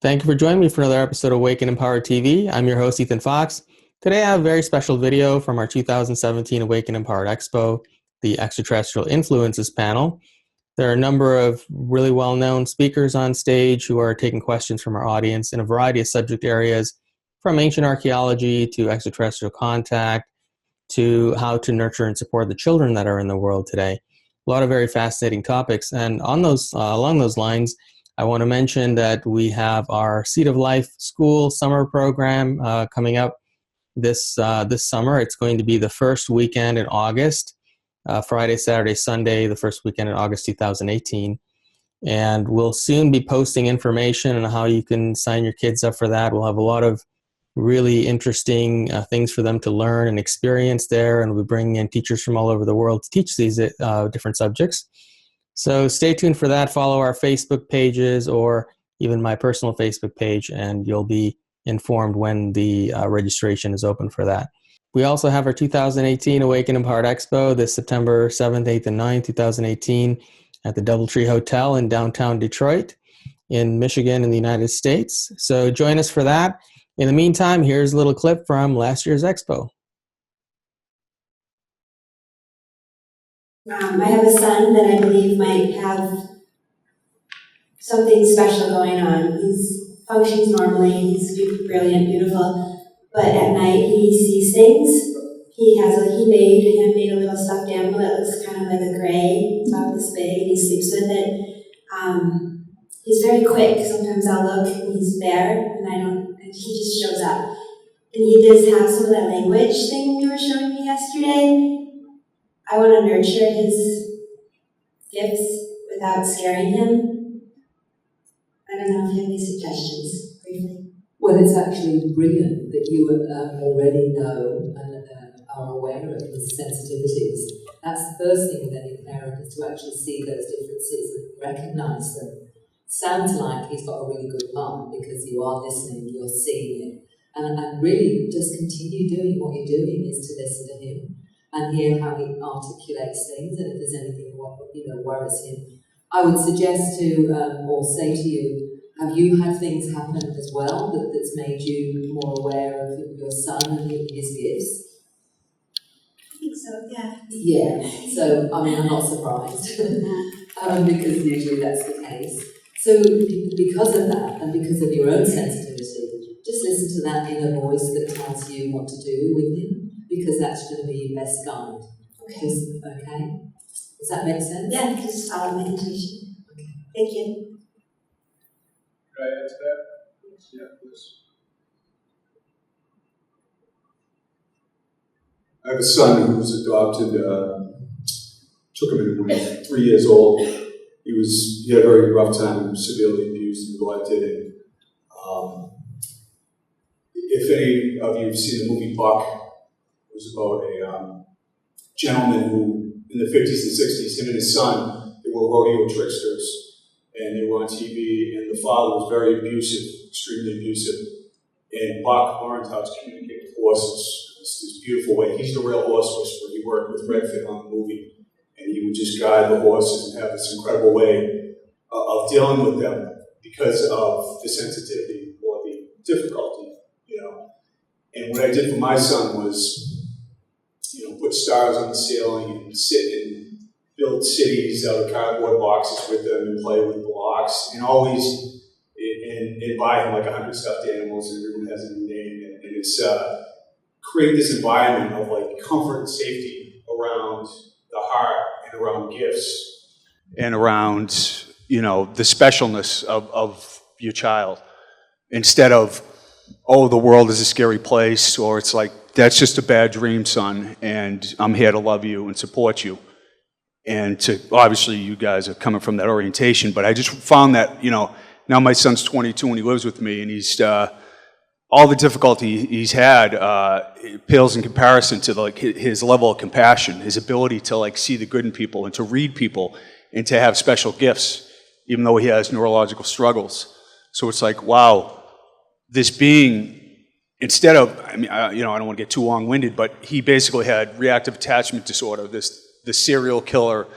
Thank you for joining me for another episode of Awake And Empowered TV. I'm your host, Ethann Fox. Today I have a very special video from our 2017 Awake And Empowered Expo, the Extraterrestrial Influences panel. There are a number of really well-known speakers on stage who are taking questions from our audience in a variety of subject areas, from ancient archaeology to extraterrestrial contact to how to nurture and support the children that are in the world today. A lot of very fascinating topics. And on those, along those lines, I want to mention that we have our Seed of Life School summer program coming up this summer. It's going to be the first weekend in August, Friday, Saturday, Sunday, the first weekend in August 2018. And we'll soon be posting information on how you can sign your kids up for that. We'll have a lot of really interesting things for them to learn and experience there, and we'll be bringing in teachers from all over the world to teach these different subjects. So stay tuned for that. Follow our Facebook pages or even my personal Facebook page, and you'll be informed when the registration is open for that. We also have our 2018 Awake And Empowered Expo this September 7th, 8th, and 9th, 2018 at the Doubletree Hotel in downtown Detroit in Michigan in the United States. So join us for that. In the meantime, here's a little clip from last year's Expo. I have a son that I believe might have something special going on. He functions normally, he's brilliant, beautiful, but at night he sees things. He made a little stuffed animal that looks kind of like a gray, about this big, and he sleeps with it. He's very quick. Sometimes I'll look and he's there, and he just shows up. And he does have some of that language thing you were showing me yesterday. I want to nurture his gifts without scaring him. I don't know if you have any suggestions, briefly. Well, it's actually brilliant that you already know and are aware of his sensitivities. That's the first thing with any parent, is to actually see those differences and recognise them. Sounds like he's got a really good mum because you are listening, you're seeing it. And really just continue doing what you're doing, is to listen to him and hear how he articulates things, and if there's anything that worries him. I would suggest to, or say to you, have you had things happen as well that's made you more aware of your son and his gifts? I think so, yeah. Yeah, so, I'm not surprised, because usually that's the case. So, because of that, and because of your own sensitivity, just listen to that inner voice that tells you what to do with him, because that's going to be your best guide. Okay. Okay? Does that make sense? Yeah, just follow my intuition. Okay. Thank you. Can I add to that? Yeah, please. I have a son who was adopted, took him in when he was 3 years old. He had a very rough time, severely abused and neglected. And, if any of you have seen the movie Buck, it was about a gentleman who, in the 50s and 60s, him and his son, they were rodeo tricksters, and they were on TV, and the father was very abusive, extremely abusive. And Buck learned how to communicate with horses in this beautiful way. He's the real horse whisperer. He worked with Redfin on the movie, and he would just guide the horses and have this incredible way of dealing with them because of the sensitivity or the difficulty. And what I did for my son was, put stars on the ceiling and sit and build cities out of cardboard boxes with them and play with blocks and always and buy him like 100 stuffed animals, and everyone has a new name, and it's create this environment of like comfort and safety around the heart and around gifts and around the specialness of your child, instead of, oh, the world is a scary place, or it's like, that's just a bad dream, son, and I'm here to love you and support you. And obviously you guys are coming from that orientation, but I just found that, now my son's 22 and he lives with me, and he's, all the difficulty he's had pales in comparison to his level of compassion, his ability to see the good in people and to read people and to have special gifts, even though he has neurological struggles. So it's like, wow. This being, instead of, I don't want to get too long-winded, but he basically had reactive attachment disorder, the serial killer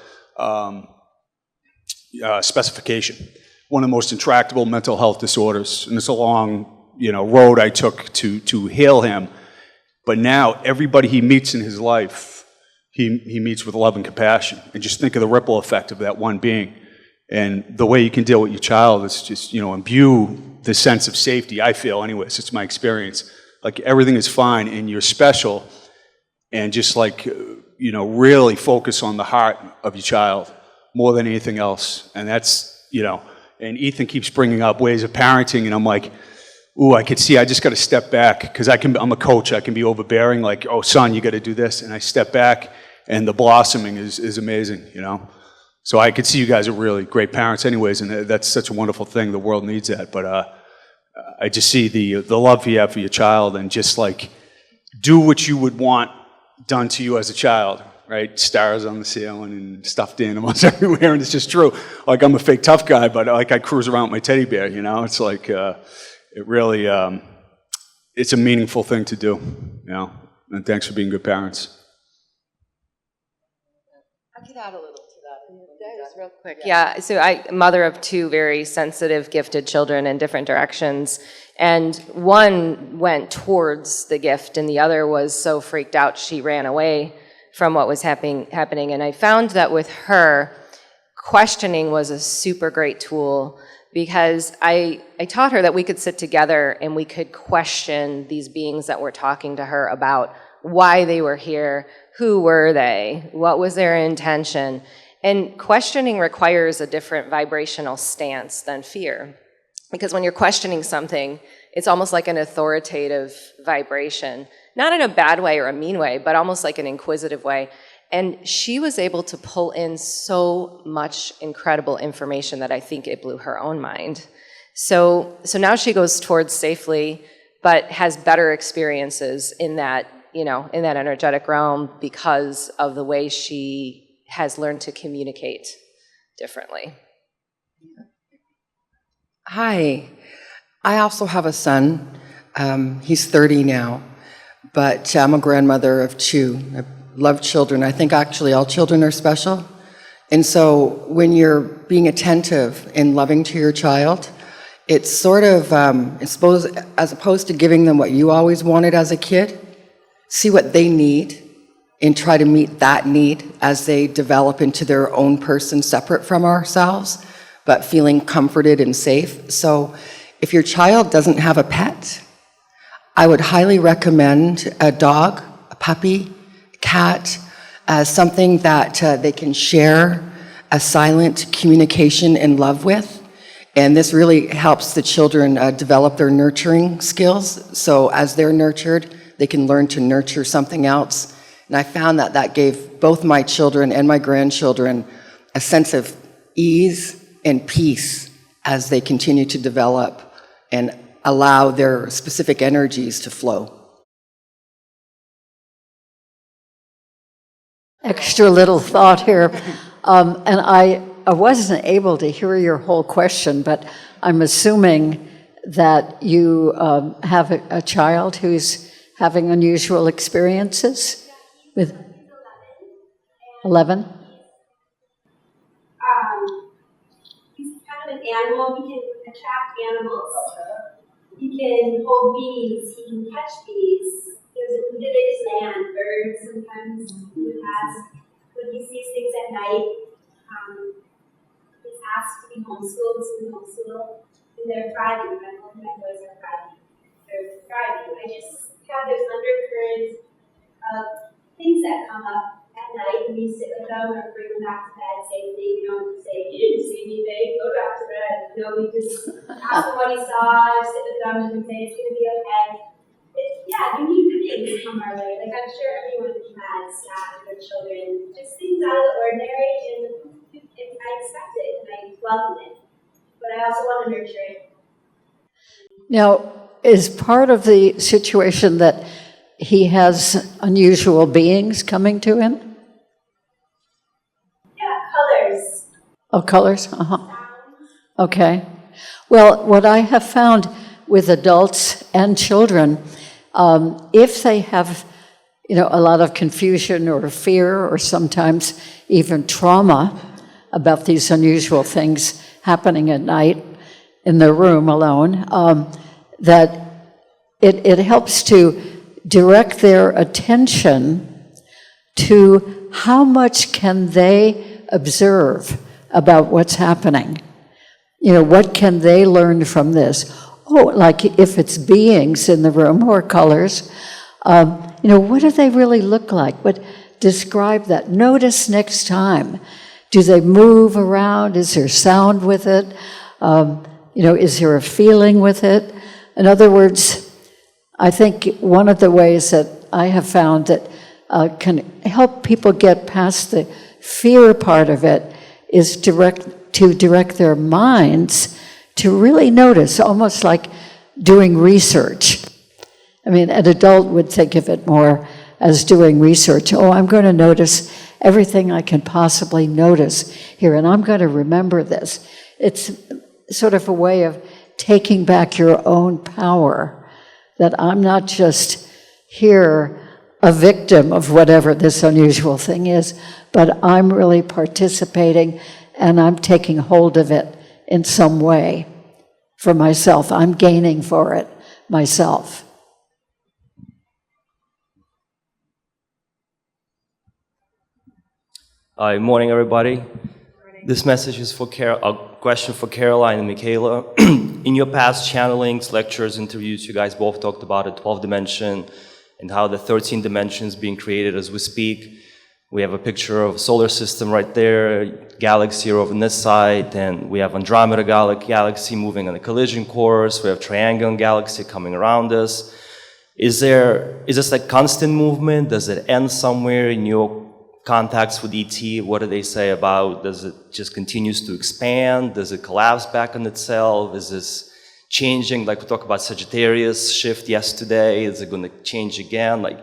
specification. one of the most intractable mental health disorders. And it's a long, road I took to heal him. But now, everybody he meets in his life, he meets with love and compassion. And just think of the ripple effect of that one being. And the way you can deal with your child is just, imbue the sense of safety, I feel anyways. It's my experience. Like, everything is fine and you're special. And just really focus on the heart of your child more than anything else. And that's, and Ethan keeps bringing up ways of parenting, and I'm like, ooh, I could see, I just got to step back, because I'm a coach, I can be overbearing, like, oh, son, you got to do this, and I step back, and the blossoming is amazing, So I could see you guys are really great parents anyways, and that's such a wonderful thing, the world needs that, but I just see the love you have for your child, and just do what you would want done to you as a child, right? Stars on the ceiling and stuffed animals everywhere, and it's just true. I'm a fake tough guy, but I cruise around with my teddy bear, It's it really, it's a meaningful thing to do, And thanks for being good parents. I could add a little to that. Just real quick. Yeah, so I'm mother of two very sensitive, gifted children in different directions. And one went towards the gift, and the other was so freaked out she ran away from what was happening. And I found that with her, questioning was a super great tool, because I taught her that we could sit together and we could question these beings that were talking to her about why they were here, who were they, what was their intention. And questioning requires a different vibrational stance than fear. Because when you're questioning something, it's almost like an authoritative vibration. Not in a bad way or a mean way, but almost like an inquisitive way. And she was able to pull in so much incredible information that I think it blew her own mind. So now she goes towards safely, but has better experiences in that, in that energetic realm, because of the way she has learned to communicate differently. Hi. I also have a son. He's 30 now, but I'm a grandmother of two. I love children. I think actually all children are special. And so when you're being attentive and loving to your child, it's sort of, as opposed to giving them what you always wanted as a kid, see what they need and try to meet that need as they develop into their own person separate from ourselves, but feeling comforted and safe. So if your child doesn't have a pet, I would highly recommend a dog, a puppy, a cat, as something that they can share a silent communication and love with. And this really helps the children develop their nurturing skills. So as they're nurtured, they can learn to nurture something else. And I found that that gave both my children and my grandchildren a sense of ease and peace as they continue to develop and allow their specific energies to flow. Extra little thought here. And I wasn't able to hear your whole question, but I'm assuming that you have a child who's having unusual experiences with 11? He's kind of an animal. He can attract animals. He can hold bees. He can catch bees. He did land birds sometimes in the past. When he sees things at night, he's asked to be homeschooled. He's been homeschooled. And they're thriving. My boys are thriving. They're thriving. I just have this undercurrent of things that come up at night, and you sit with them or bring them back to bed safely. You don't say, you didn't see anything, go back to bed. We just ask them what he saw, sit with them and say, it's going to be okay. You need good things come our way. I'm sure everyone has that with their children. Just things out of the ordinary, and I expect it, and I welcome it. But I also want to nurture it. Now, is part of the situation that he has unusual beings coming to him? Yeah, colors. Oh, colors? Okay. Well, what I have found with adults and children, if they have, a lot of confusion or fear or sometimes even trauma about these unusual things, happening at night in their room alone, that it helps to direct their attention to how much can they observe about what's happening. What can they learn from this? Oh, like if it's beings in the room or colors, what do they really look like? Describe that. Notice next time. Do they move around? Is there sound with it? Is there a feeling with it? In other words, I think one of the ways that I have found that can help people get past the fear part of it is to direct their minds to really notice, almost like doing research. I mean, an adult would think of it more as doing research. Oh, I'm going to notice everything I can possibly notice here, and I'm going to remember this. It's sort of a way of taking back your own power, that I'm not just here a victim of whatever this unusual thing is, but I'm really participating and I'm taking hold of it in some way for myself. I'm gaining for it myself. Good morning, everybody. This message is for a question for Caroline and Micheila. In your past channelings, lectures, interviews, you guys both talked about a 12th dimension and how the 13th dimension is being created as we speak. We have a picture of a solar system right there, galaxy over on this side, and we have Andromeda galaxy moving on a collision course. We have Triangle galaxy coming around us. Is this like constant movement? Does it end somewhere in your contacts with ET? What do they say about, does it just continues to expand? Does it collapse back on itself? Is this changing? Like we talked about Sagittarius shift yesterday. Is it going to change again? Like,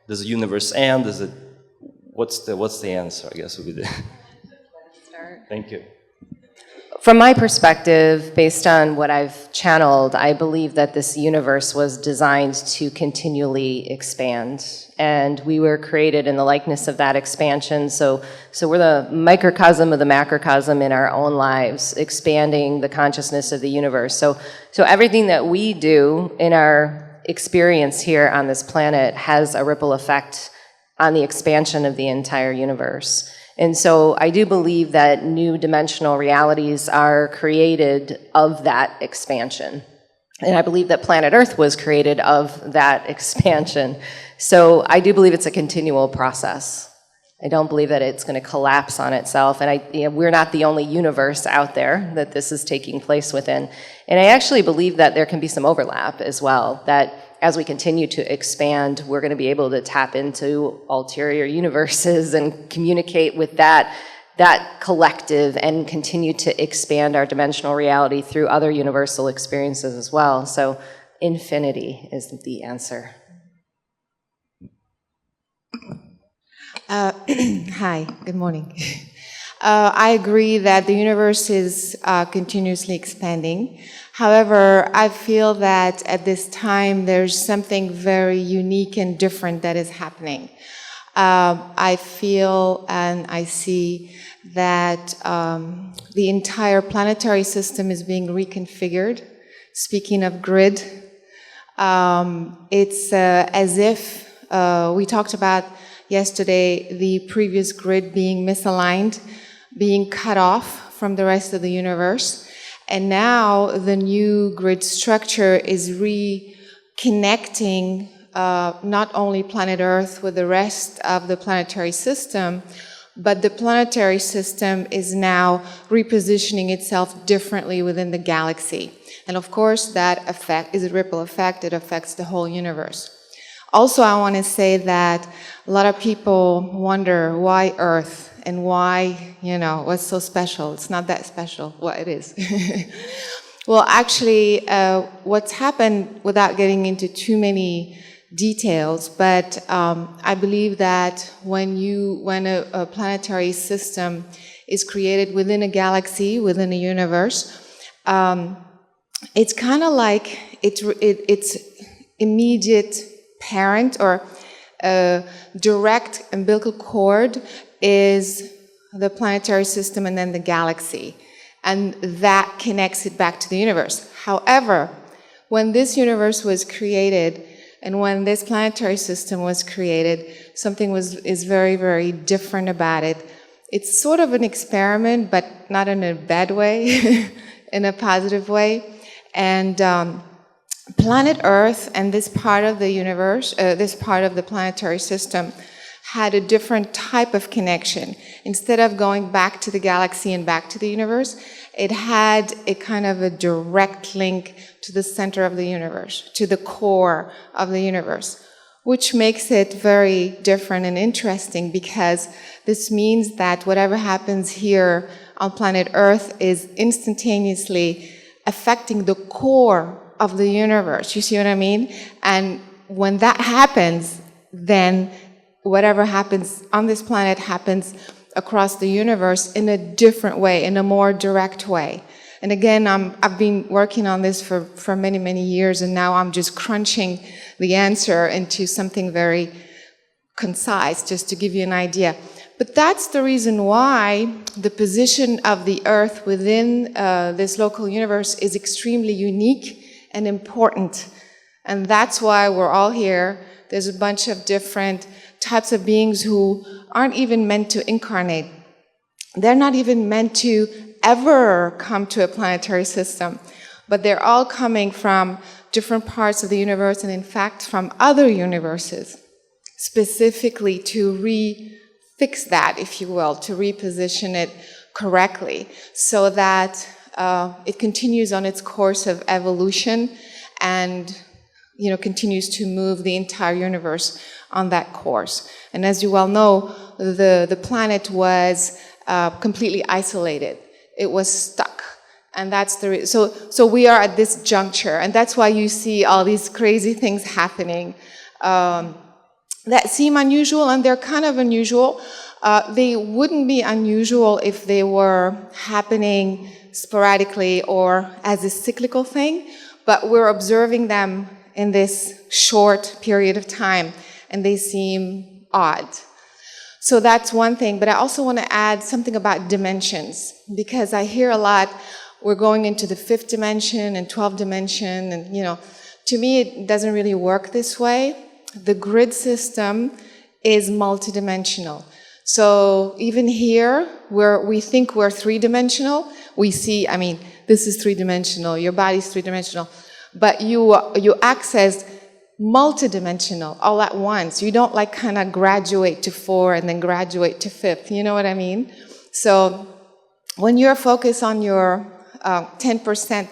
does the universe end? Is it, what's the answer, I guess would be the Thank you. From my perspective, based on what I've channeled, I believe that this universe was designed to continually expand. And we were created in the likeness of that expansion. So we're the microcosm of the macrocosm in our own lives, expanding the consciousness of the universe. So everything that we do in our experience here on this planet has a ripple effect on the expansion of the entire universe. And so I do believe that new dimensional realities are created of that expansion. And I believe that planet Earth was created of that expansion. So I do believe it's a continual process. I don't believe that it's going to collapse on itself. And we're not the only universe out there that this is taking place within. And I actually believe that there can be some overlap as well, that as we continue to expand, we're going to be able to tap into ulterior universes and communicate with that collective and continue to expand our dimensional reality through other universal experiences as well. So infinity is the answer. Hi, good morning. I agree that the universe is continuously expanding. However, I feel that at this time there's something very unique and different that is happening. I feel and I see that the entire planetary system is being reconfigured. Speaking of grid, it's as if we talked about yesterday the previous grid being misaligned, being cut off from the rest of the universe. And now the new grid structure is reconnecting not only planet Earth with the rest of the planetary system, but the planetary system is now repositioning itself differently within the galaxy. And of course, that effect is a ripple effect. It affects the whole universe. Also, I want to say that a lot of people wonder why Earth and why, what's so special? It's not that special. Well, it is. Well, actually, what's happened, without getting into too many details, but I believe that when a planetary system is created within a galaxy, within a universe, it's kind of like its immediate parent or direct umbilical cord is the planetary system and then the galaxy. and that connects it back to the universe. However, when this universe was created, and when this planetary system was created, something is very, very different about it. It's sort of an experiment, but not in a bad way, in a positive way. And planet Earth and this part of the universe, this part of the planetary system, had a different type of connection. Instead of going back to the galaxy and back to the universe, it had a kind of a direct link to the center of the universe, to the core of the universe, which makes it very different and interesting, because this means that whatever happens here on planet Earth is instantaneously affecting the core of the universe. You see what I mean? And when that happens, then whatever happens on this planet happens across the universe in a different way, in a more direct way. And again, I've been working on this for many, many years, and now I'm just crunching the answer into something very concise, just to give you an idea. But that's the reason why the position of the Earth within this local universe is extremely unique and important. And that's why we're all here. There's a bunch of different types of beings who aren't even meant to incarnate. They're not even meant to ever come to a planetary system, but they're all coming from different parts of the universe, and in fact from other universes, specifically to fix that, if you will, to reposition it correctly, so that it continues on its course of evolution and continues to move the entire universe on that course. And as you well know, the planet was completely isolated. It was stuck. And that's the so we are at this juncture, and that's why you see all these crazy things happening that seem unusual, and they're kind of unusual. They wouldn't be unusual if they were happening sporadically or as a cyclical thing, but we're observing them in this short period of time, and they seem odd. So that's one thing, but I also want to add something about dimensions, because I hear a lot, we're going into the 5th dimension and 12th dimension, and to me it doesn't really work this way. The grid system is multidimensional. So even here, where we think we're 3-dimensional, we see, this is 3-dimensional, your body's 3-dimensional, but you access multidimensional all at once. You don't kind of graduate to 4 and then graduate to 5th. You know what I mean? So when you're focused on your 10%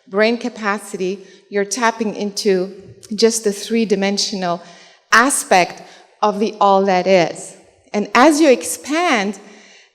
brain capacity, you're tapping into just the 3-dimensional aspect of the all that is. And as you expand,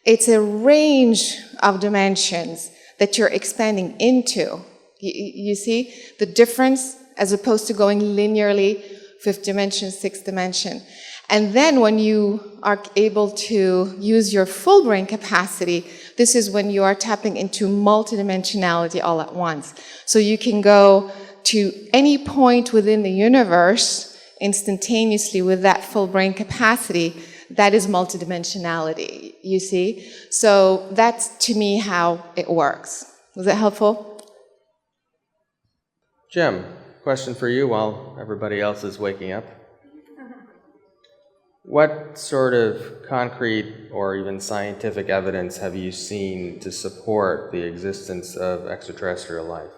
it's a range of dimensions that you're expanding into. You see the difference, as opposed to going linearly, 5th dimension, 6th dimension. And then when you are able to use your full brain capacity, this is when you are tapping into multidimensionality all at once. So you can go to any point within the universe instantaneously with that full brain capacity. That is multidimensionality, you see? So that's, to me, how it works. Was that helpful? Jim, question for you while everybody else is waking up. What sort of concrete or even scientific evidence have you seen to support the existence of extraterrestrial life?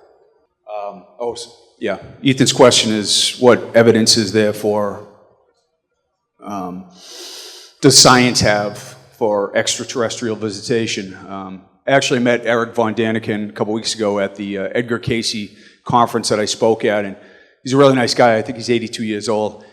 Ethan's question is, what evidence is there for, does science have for extraterrestrial visitation? I actually met Eric von Daniken a couple weeks ago at the Edgar Cayce conference that I spoke at, and he's a really nice guy. I think he's 82 years old.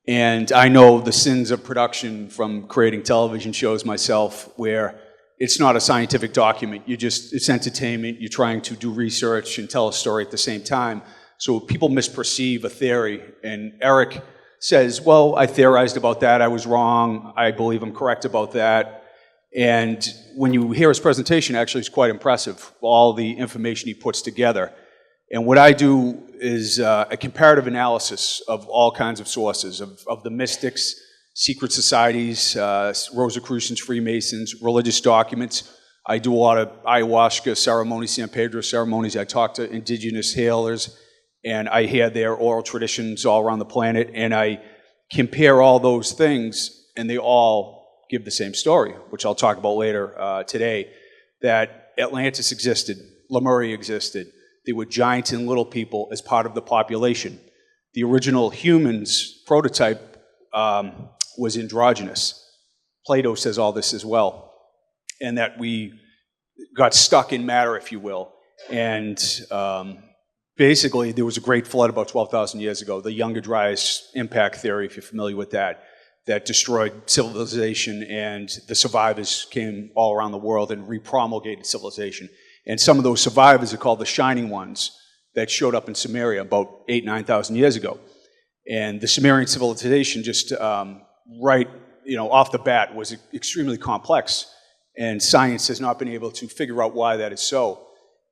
And I know the sins of production from creating television shows myself, where it's not a scientific document. It's entertainment. You're trying to do research and tell a story at the same time. So people misperceive a theory. And Eric says, well, I theorized about that. I was wrong. I believe I'm correct about that. And when you hear his presentation, actually, it's quite impressive, all the information he puts together. And what I do is a comparative analysis of all kinds of sources, of the mystics, secret societies, Rosicrucians, Freemasons, religious documents. I do a lot of ayahuasca ceremonies, San Pedro ceremonies. I talk to indigenous healers, and I hear their oral traditions all around the planet, and I compare all those things, and they all give the same story, which I'll talk about later today, that Atlantis existed, Lemuria existed. They were giants and little people as part of the population. The original humans prototype was androgynous. Plato says all this as well, and that we got stuck in matter, if you will. And basically, there was a great flood about 12,000 years ago, the Younger Dryas impact theory, if you're familiar with that, that destroyed civilization, and the survivors came all around the world and repromulgated civilization. And some of those survivors are called the Shining Ones that showed up in Sumeria about 8,000 to 9,000 years ago. And the Sumerian civilization just right off the bat was extremely complex, and science has not been able to figure out why that is so.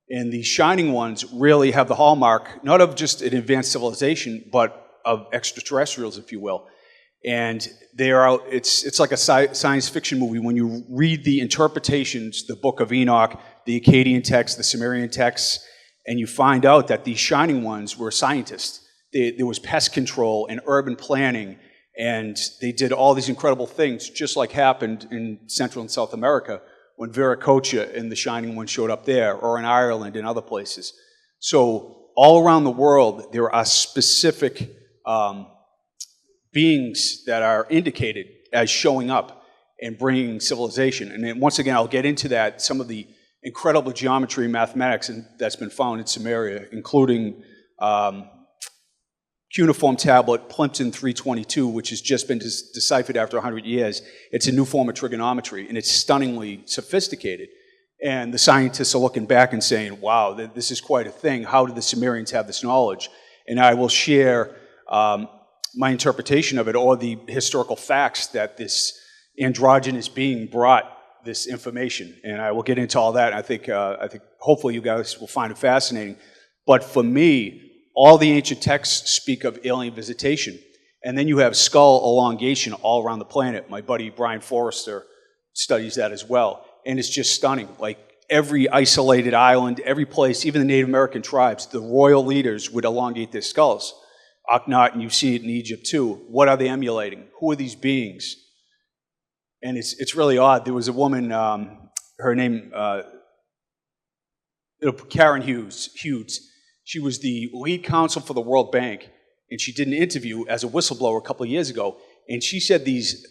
And the Shining Ones really have the hallmark, not of just an advanced civilization, but of extraterrestrials, if you will. And they are out, it's like a science fiction movie. When you read the interpretations, the Book of Enoch, the Akkadian texts, the Sumerian texts, and you find out that these Shining Ones were scientists. There was pest control and urban planning, and they did all these incredible things, just like happened in Central and South America when Viracocha and the Shining One showed up there, or in Ireland and other places. So all around the world, there are specific beings that are indicated as showing up and bringing civilization. And then once again, I'll get into that, some of the incredible geometry and mathematics that's been found in Sumeria, including cuneiform tablet Plimpton 322, which has just been deciphered after 100 years. It's a new form of trigonometry, and it's stunningly sophisticated. And the scientists are looking back and saying, wow, this is quite a thing. How did the Sumerians have this knowledge? And I will share my interpretation of it, or the historical facts that this androgynous being brought this information. And I will get into all that. I think hopefully you guys will find it fascinating. But for me, all the ancient texts speak of alien visitation. And then you have skull elongation all around the planet. My buddy Brian Forrester studies that as well. And it's just stunning. Like every isolated island, every place, even the Native American tribes, the royal leaders would elongate their skulls. Akhenaten, you see it in Egypt too. What are they emulating? Who are these beings? And it's really odd. There was a woman, her name, Karen Hughes. She was the lead counsel for the World Bank, and she did an interview as a whistleblower a couple of years ago, and she said these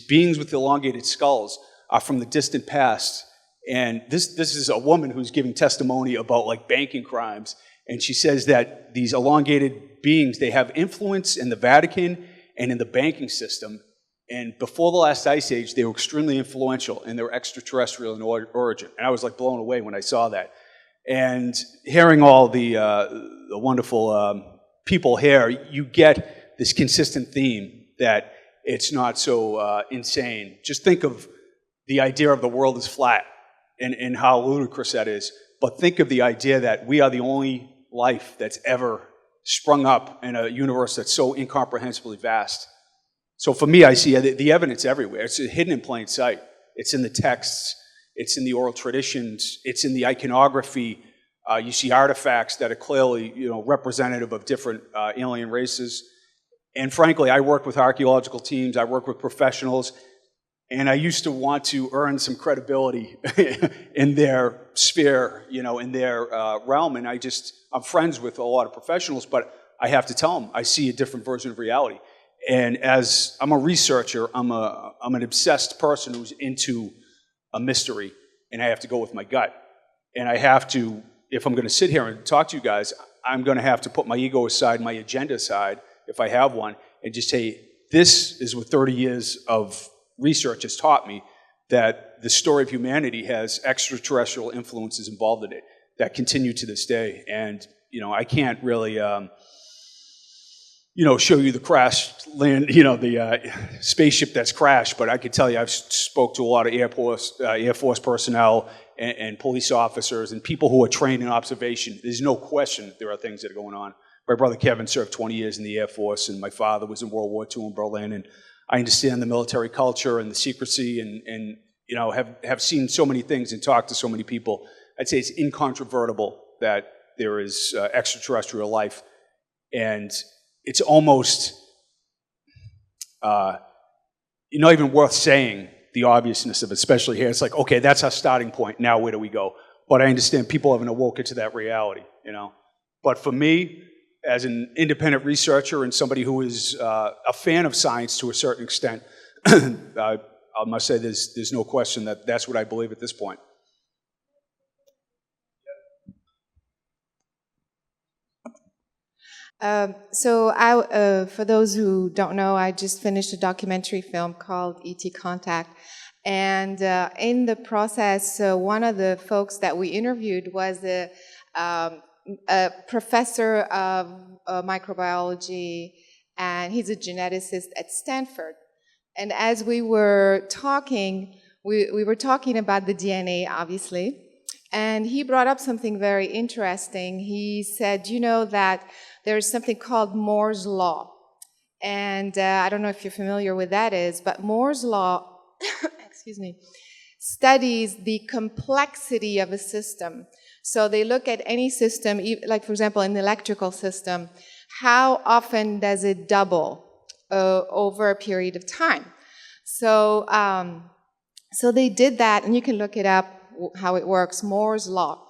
beings with elongated skulls are from the distant past. And this is a woman who's giving testimony about like banking crimes. And she says that these elongated beings, they have influence in the Vatican and in the banking system. And before the last ice age, they were extremely influential, and they were extraterrestrial in origin. And I was like blown away when I saw that. And hearing all the wonderful people here, you get this consistent theme that it's not so insane. Just think of the idea of the world is flat and how ludicrous that is. But think of the idea that we are the only life that's ever sprung up in a universe that's so incomprehensibly vast. So for me, I see the evidence everywhere. It's hidden in plain sight. It's in the texts. It's in the oral traditions. It's in the iconography. You see artifacts that are clearly, representative of different alien races. And frankly, I work with archaeological teams. I work with professionals. And I used to want to earn some credibility in their sphere, in their realm. And I'm friends with a lot of professionals, but I have to tell them I see a different version of reality. And as I'm a researcher, I'm an obsessed person who's into a mystery, and I have to go with my gut. And I have to, if I'm going to sit here and talk to you guys, I'm going to have to put my ego aside, my agenda aside, if I have one, and just say, this is what 30 years of research has taught me, that the story of humanity has extraterrestrial influences involved in it that continue to this day. And, I can't really, show you the crashed land, the spaceship that's crashed, but I could tell you I've spoke to a lot of Air Force personnel and police officers and people who are trained in observation. There's no question there are things that are going on. My brother Kevin served 20 years in the Air Force, and my father was in World War II in Berlin, and I understand the military culture and the secrecy, and have seen so many things and talked to so many people, I'd say it's incontrovertible that there is extraterrestrial life. And it's almost not even worth saying the obviousness of it, especially here. It's like, okay, that's our starting point. Now where do we go? But I understand people haven't awoken to that reality, But for me, as an independent researcher and somebody who is a fan of science to a certain extent, I must say there's no question that that's what I believe at this point. For those who don't know, I just finished a documentary film called E.T. Contact. And in the process, one of the folks that we interviewed was a professor of microbiology, and he's a geneticist at Stanford. And as we were talking, we were talking about the DNA, obviously, and he brought up something very interesting. He said, that there's something called Moore's Law. And I don't know if you're familiar with that is, but Moore's Law, excuse me, studies the complexity of a system. So they look at any system, like for example, an electrical system, how often does it double over a period of time? So, so they did that, and you can look it up, how it works, Moore's Law.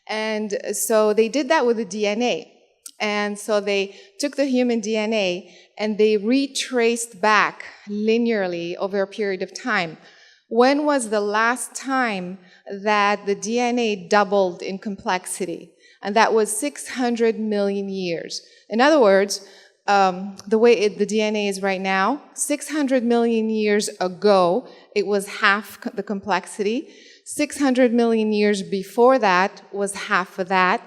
And so they did that with the DNA. And so they took the human DNA and they retraced back linearly over a period of time. When was the last time that the DNA doubled in complexity? And that was 600 million years. In other words, the way the DNA is right now, 600 million years ago, it was half the complexity. 600 million years before that was half of that.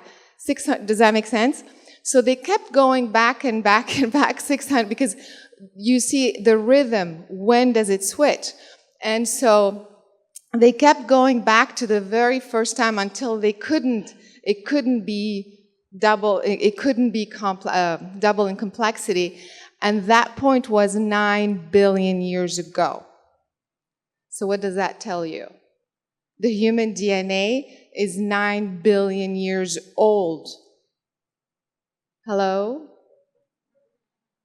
Does that make sense? So they kept going back and back and back 600, because you see the rhythm, when does it switch? And so they kept going back to the very first time until it couldn't be double, it couldn't be double in complexity. And that point was 9 billion years ago. So what does that tell you? The human DNA is 9 billion years old. Hello?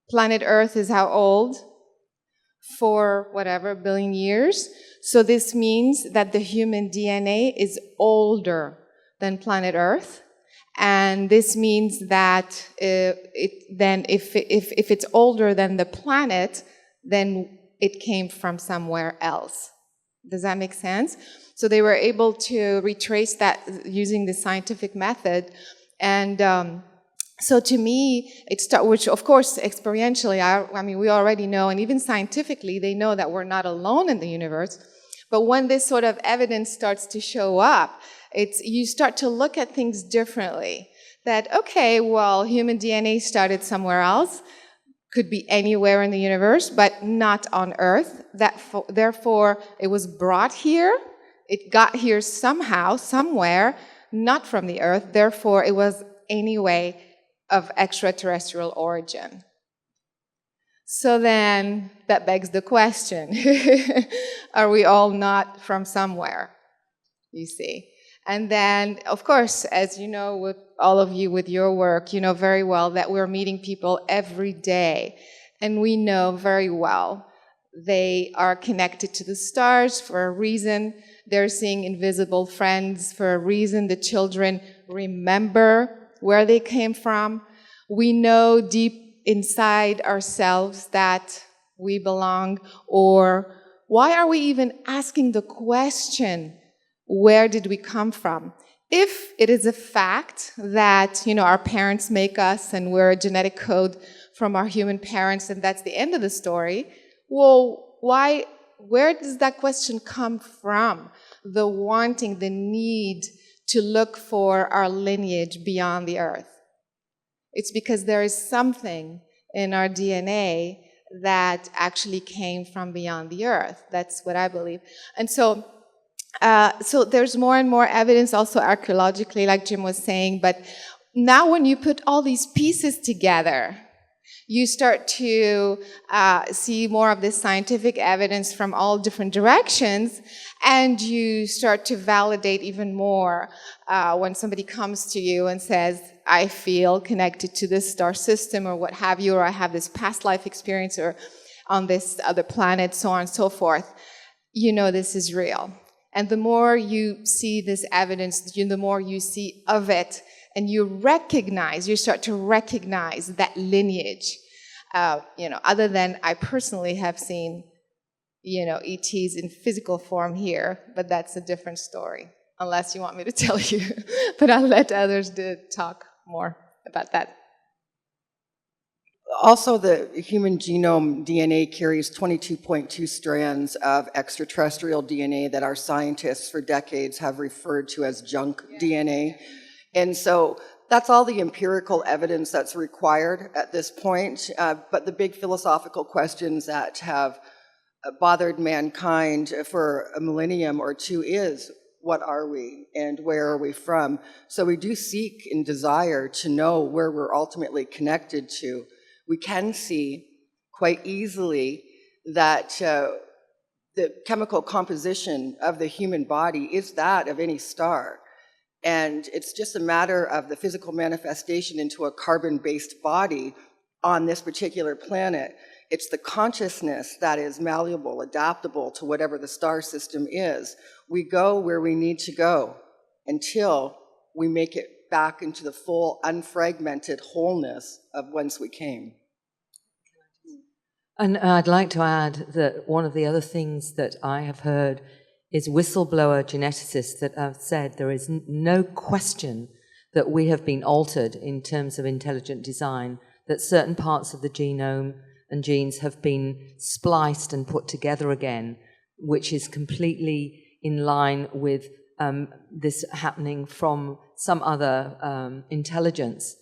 Planet Earth is how old? 4 billion years. So this means that the human DNA is older than planet Earth. And this means that if it's older than the planet, then it came from somewhere else. Does that make sense? So they were able to retrace that using the scientific method. And so to me, which of course experientially, I mean, we already know, and even scientifically, they know that we're not alone in the universe. But when this sort of evidence starts to show up, you start to look at things differently. That, okay, well, human DNA started somewhere else, could be anywhere in the universe, but not on Earth. Therefore, it was brought here. It got here somehow, somewhere, not from the Earth. Therefore, it was anyway of extraterrestrial origin. So then, that begs the question, are we all not from somewhere, you see? And then, of course, as you know, with all of you with your work, you know very well that we're meeting people every day. And we know very well they are connected to the stars for a reason. They're seeing invisible friends for a reason. The children remember where they came from. We know deep inside ourselves that we belong. Or why are we even asking the question, where did we come from? If it is a fact that, you know, our parents make us and we're a genetic code from our human parents and that's the end of the story, well, where does that question come from? The wanting, the need to look for our lineage beyond the earth. It's because there is something in our DNA that actually came from beyond the earth. That's what I believe. And so there's more and more evidence also archaeologically, like Jim was saying, but now when you put all these pieces together, You start to see more of this scientific evidence from all different directions, and you start to validate even more when somebody comes to you and says, I feel connected to this star system or what have you, or I have this past life experience or on this other planet, so on and so forth. You know this is real. And the more you see this evidence, the more you see of it, and you start to recognize that lineage. Other than I personally have seen, ETs in physical form here, but that's a different story, unless you want me to tell you. But I'll let others talk more about that. Also, the human genome DNA carries 22.2 strands of extraterrestrial DNA that our scientists for decades have referred to as junk DNA. And so that's all the empirical evidence that's required at this point. But the big philosophical questions that have bothered mankind for a millennium or two is, what are we and where are we from? So we do seek and desire to know where we're ultimately connected to. We can see quite easily that the chemical composition of the human body is that of any star. And it's just a matter of the physical manifestation into a carbon-based body on this particular planet. It's the consciousness that is malleable, adaptable to whatever the star system is. We go where we need to go until we make it back into the full, unfragmented wholeness of whence we came. And I'd like to add that one of the other things that I have heard is whistleblower geneticists that have said there is no question that we have been altered in terms of intelligent design, that certain parts of the genome and genes have been spliced and put together again, which is completely in line with this happening from some other intelligence,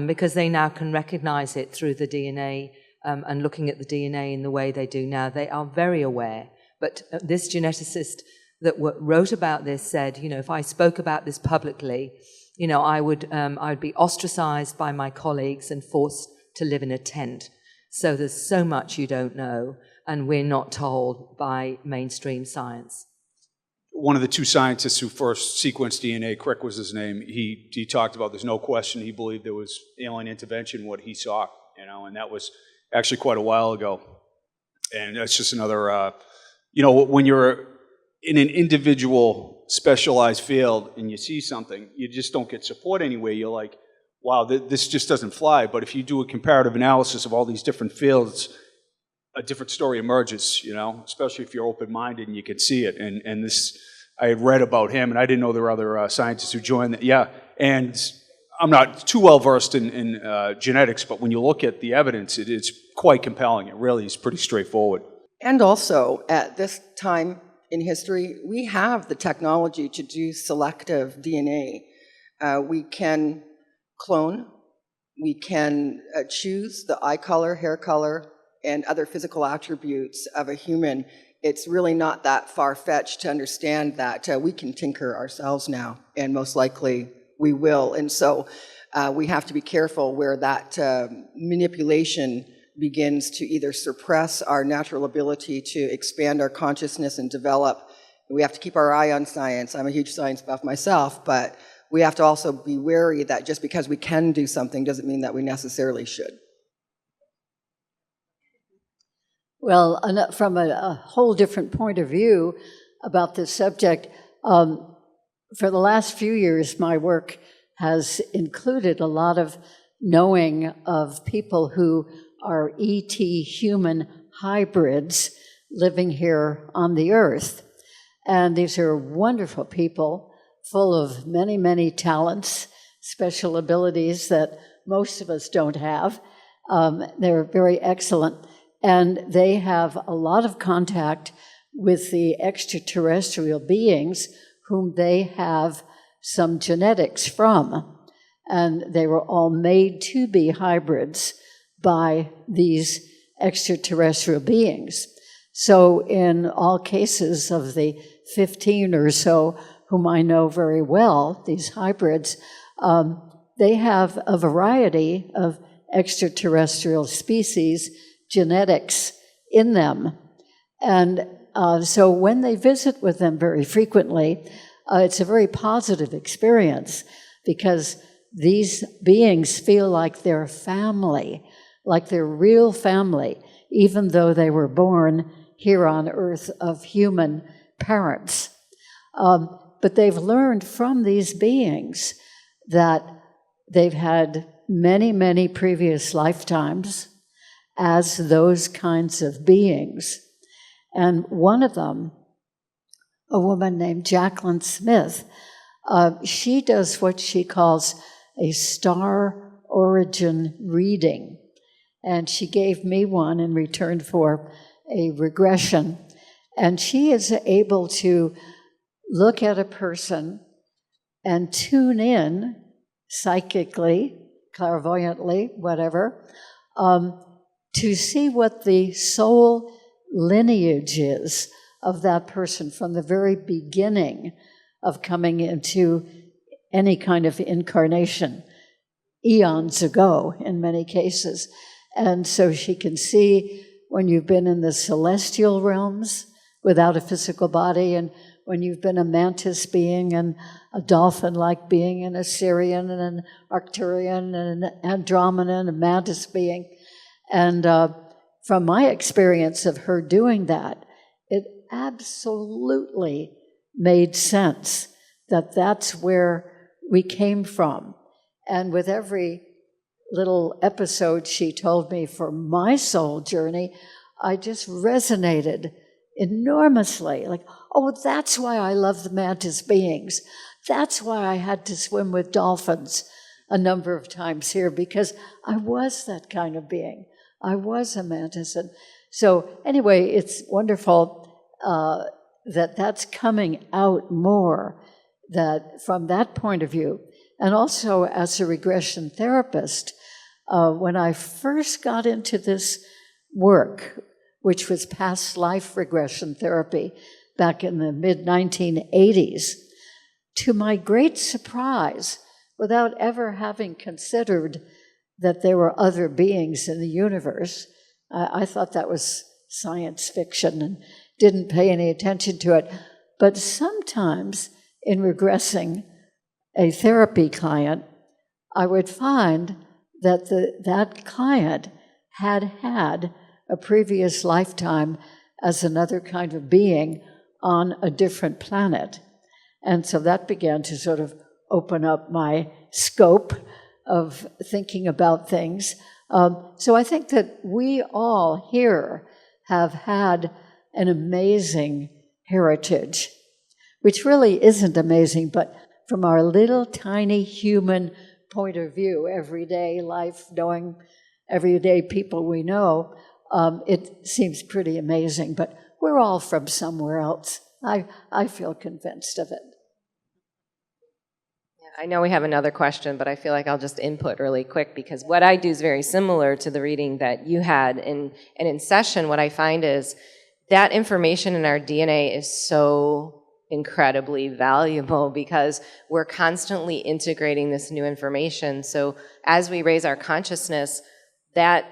because they now can recognize it through the DNA and looking at the DNA in the way they do now. They are very aware. But this geneticist that wrote about this said, if I spoke about this publicly, I would be ostracized by my colleagues and forced to live in a tent. So there's so much you don't know, and we're not told by mainstream science. One of the two scientists who first sequenced DNA, Crick was his name, he talked about there's no question he believed there was alien intervention, what he saw, and that was actually quite a while ago. And that's just another, when you're in an individual specialized field and you see something, you just don't get support anyway. You're like, wow, this just doesn't fly. But if you do a comparative analysis of all these different fields, a different story emerges, especially if you're open-minded and you can see it. And this, I had read about him, and I didn't know there were other scientists who joined that. Yeah, and I'm not too well versed in genetics, but when you look at the evidence, it's quite compelling. It really is pretty straightforward. And also, at this time in history, we have the technology to do selective DNA. We can clone, we can choose the eye color, hair color, and other physical attributes of a human. It's really not that far-fetched to understand that we can tinker ourselves now, and most likely we will. And so we have to be careful where that manipulation begins to either suppress our natural ability to expand our consciousness and develop. We have to keep our eye on science. I'm a huge science buff myself, but we have to also be wary that just because we can do something doesn't mean that we necessarily should. Well, from a whole different point of view about this subject, for the last few years, my work has included a lot of knowing of people who are ET human hybrids living here on the Earth. And these are wonderful people, full of many, many talents, special abilities that most of us don't have. They're very excellent. And they have a lot of contact with the extraterrestrial beings whom they have some genetics from. And they were all made to be hybrids by these extraterrestrial beings. So in all cases of the 15 or so whom I know very well, these hybrids, they have a variety of extraterrestrial species genetics in them. And so when they visit with them very frequently, it's a very positive experience because these beings feel like they're family, like they're real family, even though they were born here on Earth of human parents. But they've learned from these beings that they've had many, many previous lifetimes as those kinds of beings. And one of them, a woman named Jacqueline Smith, she does what she calls a star origin reading. And she gave me one in return for a regression. And she is able to look at a person and tune in psychically, clairvoyantly, whatever, to see what the soul lineage is of that person from the very beginning of coming into any kind of incarnation, eons ago in many cases. And so she can see when you've been in the celestial realms without a physical body, and when you've been a mantis being and a dolphin-like being and a Sirian and an Arcturian and an Andromedan, a mantis being. And from my experience of her doing that, it absolutely made sense that that's where we came from. And with every little episode she told me for my soul journey, I just resonated enormously. Like, oh, that's why I love the mantis beings. That's why I had to swim with dolphins a number of times here, because I was that kind of being. I was a mantis. And so anyway, it's wonderful that that's coming out more, that from that point of view. And also as a regression therapist, when I first got into this work, which was past life regression therapy back in the mid-1980s, to my great surprise, without ever having considered that there were other beings in the universe, I thought that was science fiction and didn't pay any attention to it. But sometimes in regressing a therapy client, I would find that that client had had a previous lifetime as another kind of being on a different planet. And so that began to sort of open up my scope of thinking about things. So I think that we all here have had an amazing heritage, which really isn't amazing, but from our little tiny human point of view, everyday life, knowing everyday people we know, it seems pretty amazing, but we're all from somewhere else. I feel convinced of it. I know we have another question, but I feel like I'll just input really quick, because what I do is very similar to the reading that you had. And in session, what I find is that information in our DNA is so incredibly valuable because we're constantly integrating this new information. So as we raise our consciousness, that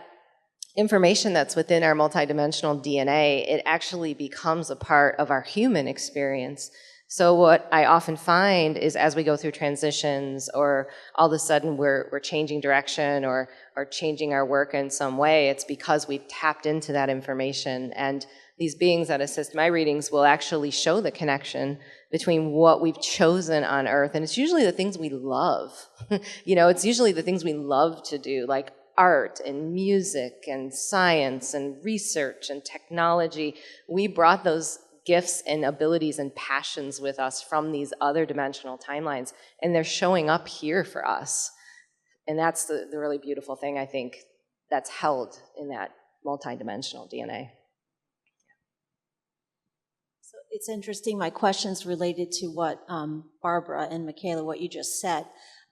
information that's within our multidimensional DNA, it actually becomes a part of our human experience. So what I often find is as we go through transitions, or all of a sudden we're changing direction or changing our work in some way, it's because we've tapped into that information. And these beings that assist my readings will actually show the connection between what we've chosen on Earth. And it's usually the things we love. It's usually the things we love to do, like art and music and science and research and technology. We brought those gifts and abilities and passions with us from these other dimensional timelines, and they're showing up here for us. And that's the really beautiful thing, I think, that's held in that multidimensional DNA. So it's interesting, my question's related to what Barbara and Micheila, what you just said.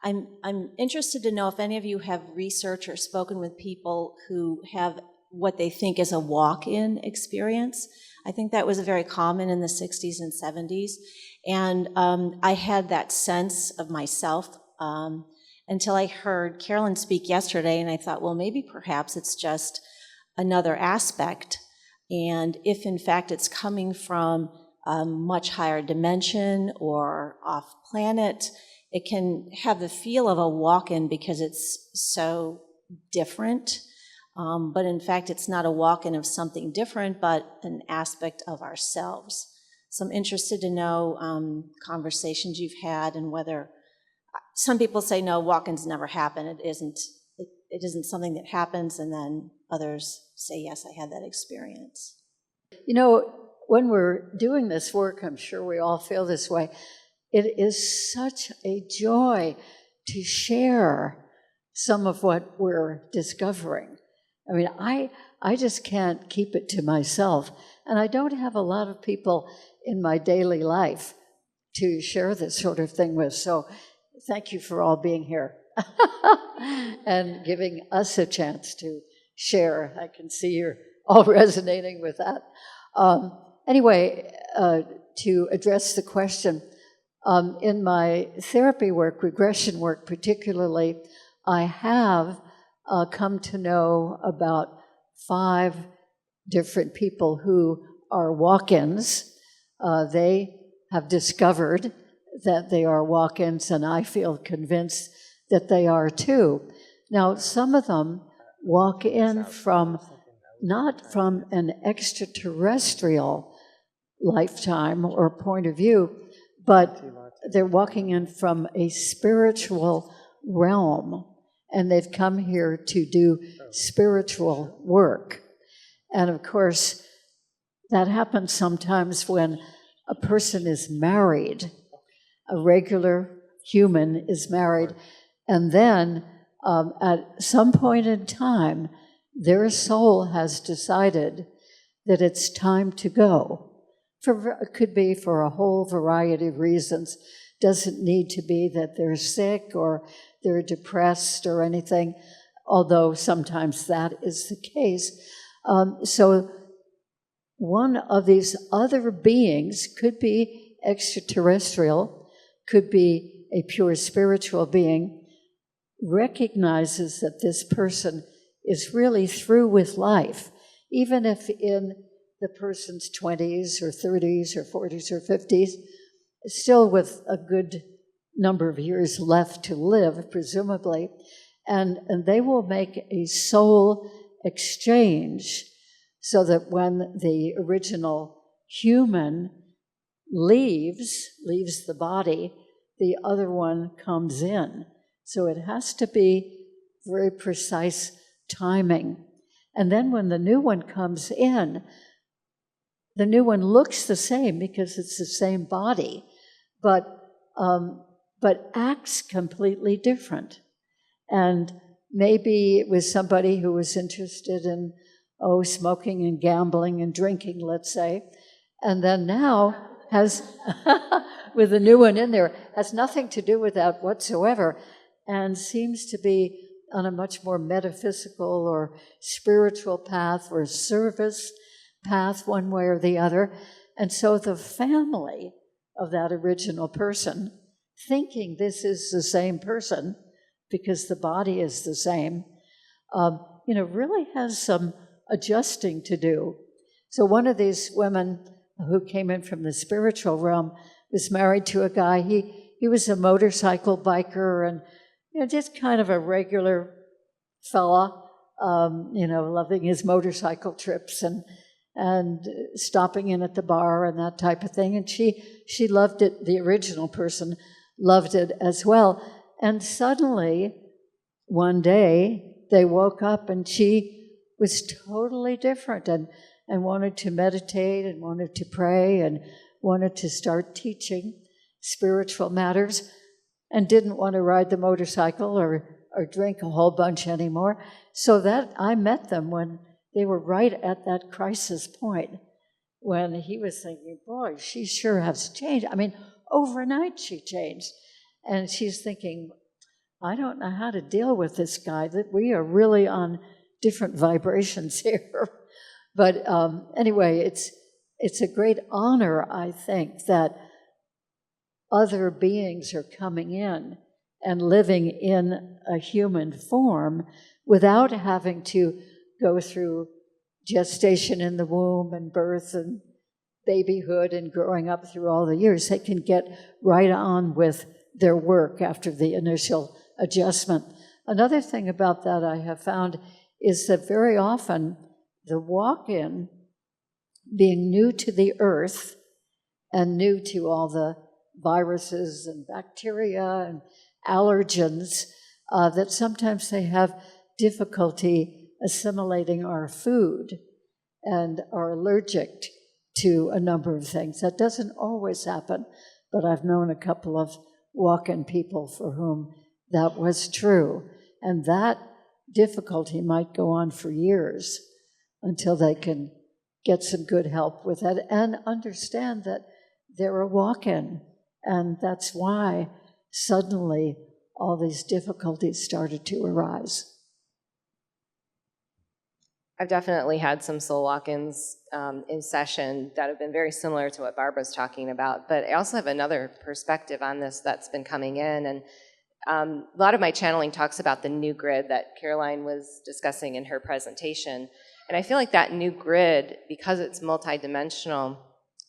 I'm interested to know if any of you have researched or spoken with people who have what they think is a walk-in experience. I think that was very common in the 60s and 70s. And I had that sense of myself until I heard Carolyn speak yesterday, and I thought, well, maybe perhaps it's just another aspect. And if in fact it's coming from a much higher dimension or off planet, it can have the feel of a walk-in because it's so different. But in fact, it's not a walk-in of something different, but an aspect of ourselves. So I'm interested to know conversations you've had and whether some people say, no, walk-ins never happen. It isn't something that happens, and then others say, yes, I had that experience. You know, when we're doing this work, I'm sure we all feel this way, it is such a joy to share some of what we're discovering. I mean, I just can't keep it to myself, and I don't have a lot of people in my daily life to share this sort of thing with, so thank you for all being here and giving us a chance to share. I can see you're all resonating with that. Anyway, to address the question, in my therapy work, regression work particularly, I have come to know about 5 different people who are walk-ins. They have discovered that they are walk-ins, and I feel convinced that they are too. Now, some of them walk in from, not from an extraterrestrial lifetime or point of view, but they're walking in from a spiritual realm, and they've come here to do spiritual work. And of course, that happens sometimes when a person is married, a regular human is married, and then at some point in time, their soul has decided that it's time to go. It could be for a whole variety of reasons. Doesn't need to be that they're sick or they're depressed or anything, although sometimes that is the case. So one of these other beings could be extraterrestrial, could be a pure spiritual being, recognizes that this person is really through with life, even if in the person's 20s or 30s or 40s or 50s, still with a good number of years left to live, presumably, and they will make a soul exchange so that when the original human leaves the body, the other one comes in. So it has to be very precise timing. And then when the new one comes in, the new one looks the same because it's the same body, but acts completely different. And maybe it was somebody who was interested in, smoking and gambling and drinking, let's say, and then now has, with the new one in there, has nothing to do with that whatsoever, and seems to be on a much more metaphysical or spiritual path or service path, one way or the other. And so the family of that original person, thinking this is the same person because the body is the same, really has some adjusting to do. So one of these women who came in from the spiritual realm was married to a guy. He was a motorcycle biker and just kind of a regular fella, loving his motorcycle trips and stopping in at the bar and that type of thing. And she loved it. The original person loved it as well. And suddenly, one day, they woke up and she was totally different and wanted to meditate and wanted to pray and wanted to start teaching spiritual matters and didn't want to ride the motorcycle or drink a whole bunch anymore. So that I met them when they were right at that crisis point when he was thinking, boy, she sure has changed. I mean, overnight she changed. And she's thinking, I don't know how to deal with this guy, that we are really on different vibrations here. But anyway, it's a great honor, I think, that other beings are coming in and living in a human form without having to go through gestation in the womb and birth and babyhood and growing up through all the years. They can get right on with their work after the initial adjustment. Another thing about that I have found is that very often the walk-in, being new to the earth and new to all the viruses and bacteria and allergens, that sometimes they have difficulty assimilating our food and are allergic to a number of things. That doesn't always happen, but I've known a couple of walk-in people for whom that was true. And that difficulty might go on for years until they can get some good help with that and understand that they're a walk-in. And that's why suddenly all these difficulties started to arise. I've definitely had some soul walk-ins in session that have been very similar to what Barbara's talking about, but I also have another perspective on this that's been coming in, and a lot of my channeling talks about the new grid that Caroline was discussing in her presentation, and I feel like that new grid, because it's multidimensional,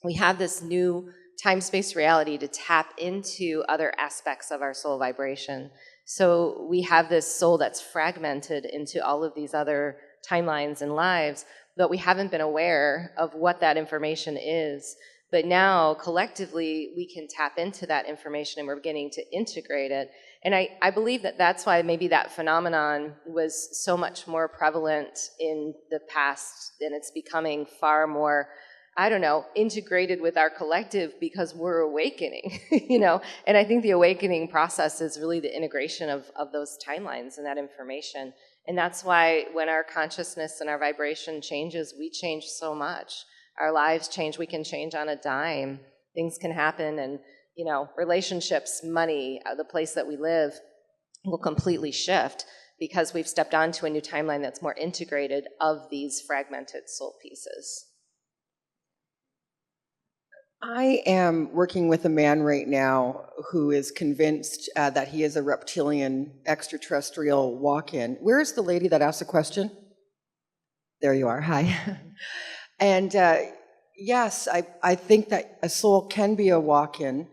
we have this new time-space reality to tap into other aspects of our soul vibration. So we have this soul that's fragmented into all of these other timelines and lives, but we haven't been aware of what that information is. But now, collectively, we can tap into that information and we're beginning to integrate it. And I believe that that's why maybe that phenomenon was so much more prevalent in the past, and it's becoming far more, I don't know, integrated with our collective because we're awakening, you know? And I think the awakening process is really the integration of those timelines and that information. And that's why when our consciousness and our vibration changes, we change so much. Our lives change. We can change on a dime. Things can happen, and, you know, relationships, money, the place that we live will completely shift because we've stepped onto a new timeline that's more integrated of these fragmented soul pieces. I am working with a man right now who is convinced that he is a reptilian extraterrestrial walk-in. Where is the lady that asked the question? There you are. Hi. And yes, I think that a soul can be a walk-in,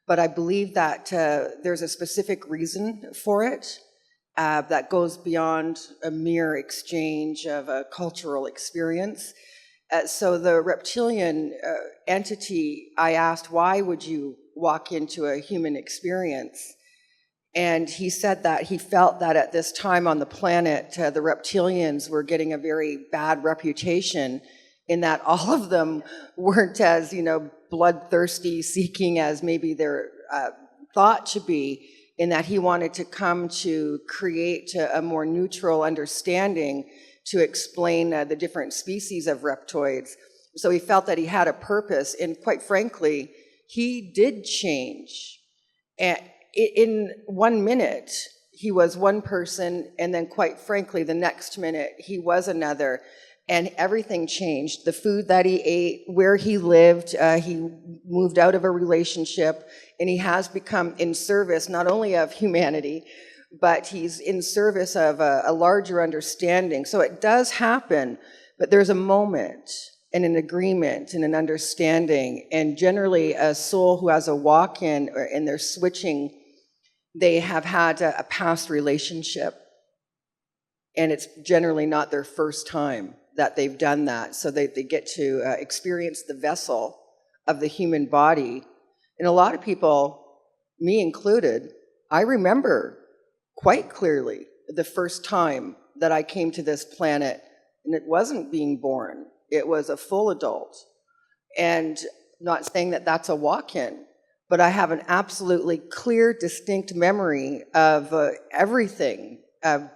but I believe that there's a specific reason for it that goes beyond a mere exchange of a cultural experience. So the reptilian entity, I asked, why would you walk into a human experience? And he said that he felt that at this time on the planet, the reptilians were getting a very bad reputation in that all of them weren't as, you know, bloodthirsty seeking as maybe they're thought to be, in that he wanted to come to create a more neutral understanding to explain the different species of reptoids. So he felt that he had a purpose, and quite frankly, he did change. And in 1 minute, he was one person, and then quite frankly, the next minute, he was another. And everything changed. The food that he ate, where he lived, he moved out of a relationship, and he has become in service not only of humanity, but he's in service of a larger understanding. So it does happen, but there's a moment and an agreement and an understanding. And generally, a soul who has a walk-in and they're switching, they have had a past relationship. And it's generally not their first time that they've done that. So they get to experience the vessel of the human body. And a lot of people, me included, I remember quite clearly the first time that I came to this planet, and it wasn't being born, it was a full adult. And not saying that that's a walk-in, but I have an absolutely clear, distinct memory of everything. And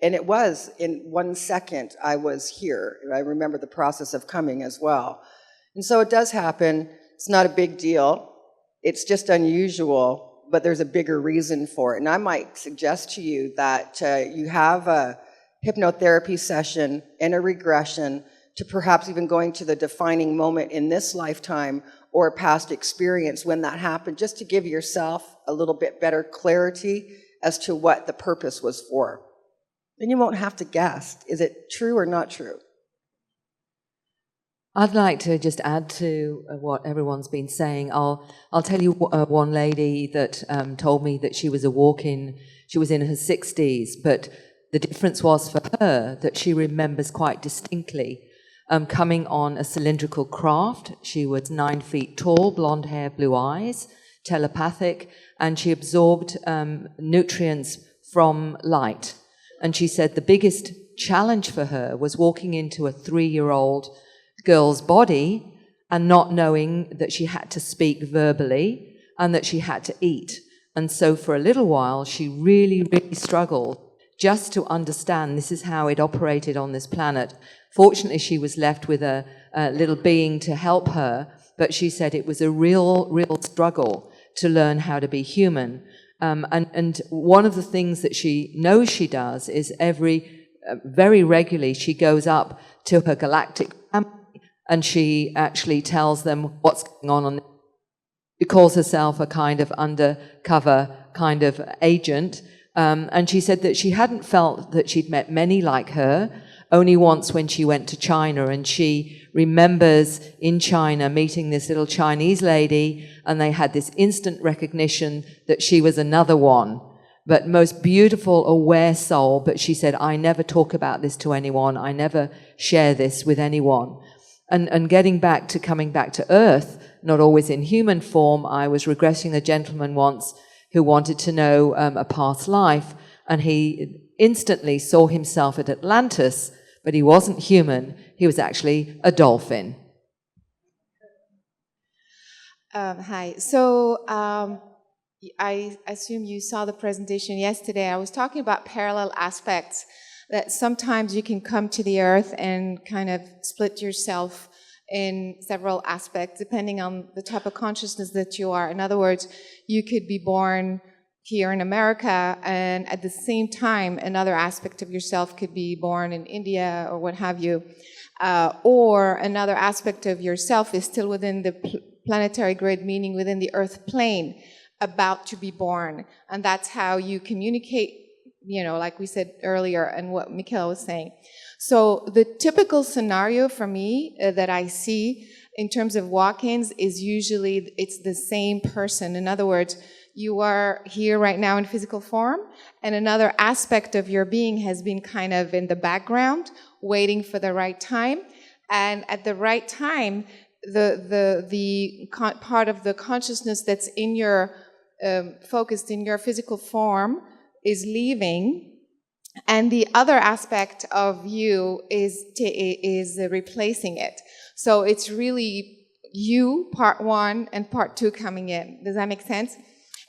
it was in 1 second I was here. I remember the process of coming as well. And so it does happen. It's not a big deal. It's just unusual. But there's a bigger reason for it. And I might suggest to you that you have a hypnotherapy session and a regression to perhaps even going to the defining moment in this lifetime or a past experience when that happened, just to give yourself a little bit better clarity as to what the purpose was for. Then you won't have to guess, is it true or not true? I'd like to just add to what everyone's been saying. I'll tell you one lady that told me that she was a walk-in, she was in her 60s, but the difference was for her that she remembers quite distinctly coming on a cylindrical craft. She was 9 feet tall, blonde hair, blue eyes, telepathic, and she absorbed nutrients from light. And she said the biggest challenge for her was walking into a 3-year-old girl's body and not knowing that she had to speak verbally and that she had to eat. And so for a little while, she really, really struggled just to understand this is how it operated on this planet. Fortunately, she was left with a little being to help her, but she said it was a real, real struggle to learn how to be human. And one of the things that she knows she does is very regularly she goes up to her galactic family and she actually tells them what's going on. She calls herself a kind of undercover kind of agent. And she said that she hadn't felt that she'd met many like her, only once when she went to China, and she remembers in China meeting this little Chinese lady, and they had this instant recognition that she was another one, but most beautiful, aware soul. But she said, I never talk about this to anyone. I never share this with anyone. And coming back to Earth, not always in human form, I was regressing a gentleman once who wanted to know a past life, and he instantly saw himself at Atlantis, but he wasn't human. He was actually a dolphin. Hi. So I assume you saw the presentation yesterday. I was talking about parallel aspects, that sometimes you can come to the Earth and kind of split yourself in several aspects, depending on the type of consciousness that you are. In other words, you could be born here in America, and at the same time, another aspect of yourself could be born in India or what have you. Or another aspect of yourself is still within the planetary grid, meaning within the Earth plane, about to be born. And that's how you communicate, like we said earlier, and what Micheila was saying. So the typical scenario for me that I see in terms of walk-ins is usually it's the same person. In other words, you are here right now in physical form, and another aspect of your being has been kind of in the background, waiting for the right time. And at the right time, the part of the consciousness that's in your focused in your physical form is leaving, and the other aspect of you is replacing it. So it's really you, part one, and part two coming in. Does that make sense?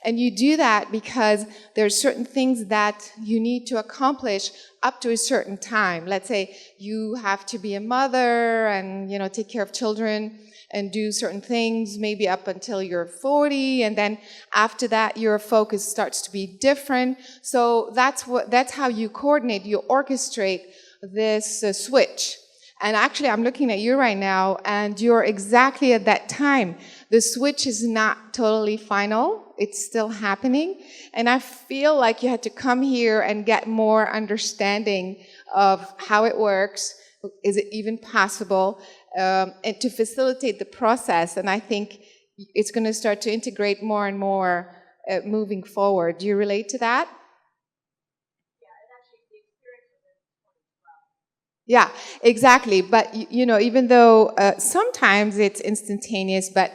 And you do that because there's certain things that you need to accomplish up to a certain time. Let's say you have to be a mother and, take care of children and do certain things, maybe up until you're 40, and then after that, your focus starts to be different. So that's how you coordinate, you orchestrate this switch. And actually, I'm looking at you right now, and you're exactly at that time. The switch is not totally final. It's still happening. And I feel like you had to come here and get more understanding of how it works. Is it even possible? And to facilitate the process. And I think it's going to start to integrate more and more moving forward. Do you relate to that? Yeah, exactly. But, even though sometimes it's instantaneous, but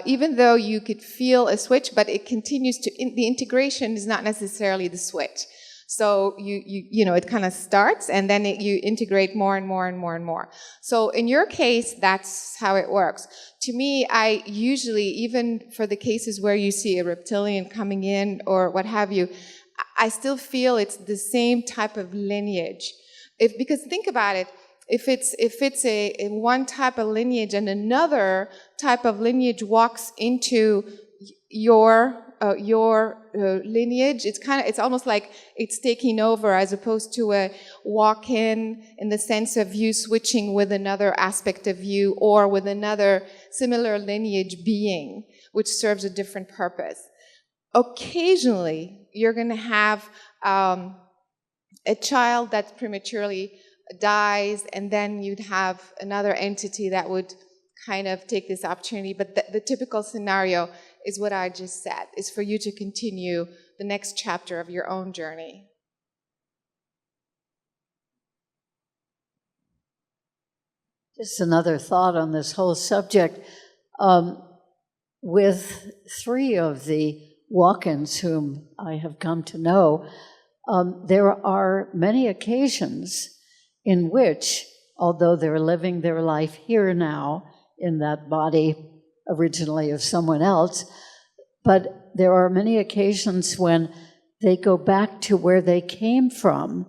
even though you could feel a switch, but it continues to, the integration is not necessarily the switch. So it kind of starts, and then you integrate more and more and more and more. So in your case, that's how it works. To me, I usually, even for the cases where you see a reptilian coming in or what have you, I still feel it's the same type of lineage. Because think about it, if it's a one type of lineage and another type of lineage walks into your lineage, it's almost like it's taking over as opposed to a walk-in the sense of you switching with another aspect of you or with another similar lineage being, which serves a different purpose. occasionally you're going to have a child that prematurely dies, and then you'd have another entity that would kind of take this opportunity. But the typical scenario is what I just said, is for you to continue the next chapter of your own journey. Just another thought on this whole subject. With 3 of the walk-ins whom I have come to know, there are many occasions in which, although they're living their life here now in that body originally of someone else, but there are many occasions when they go back to where they came from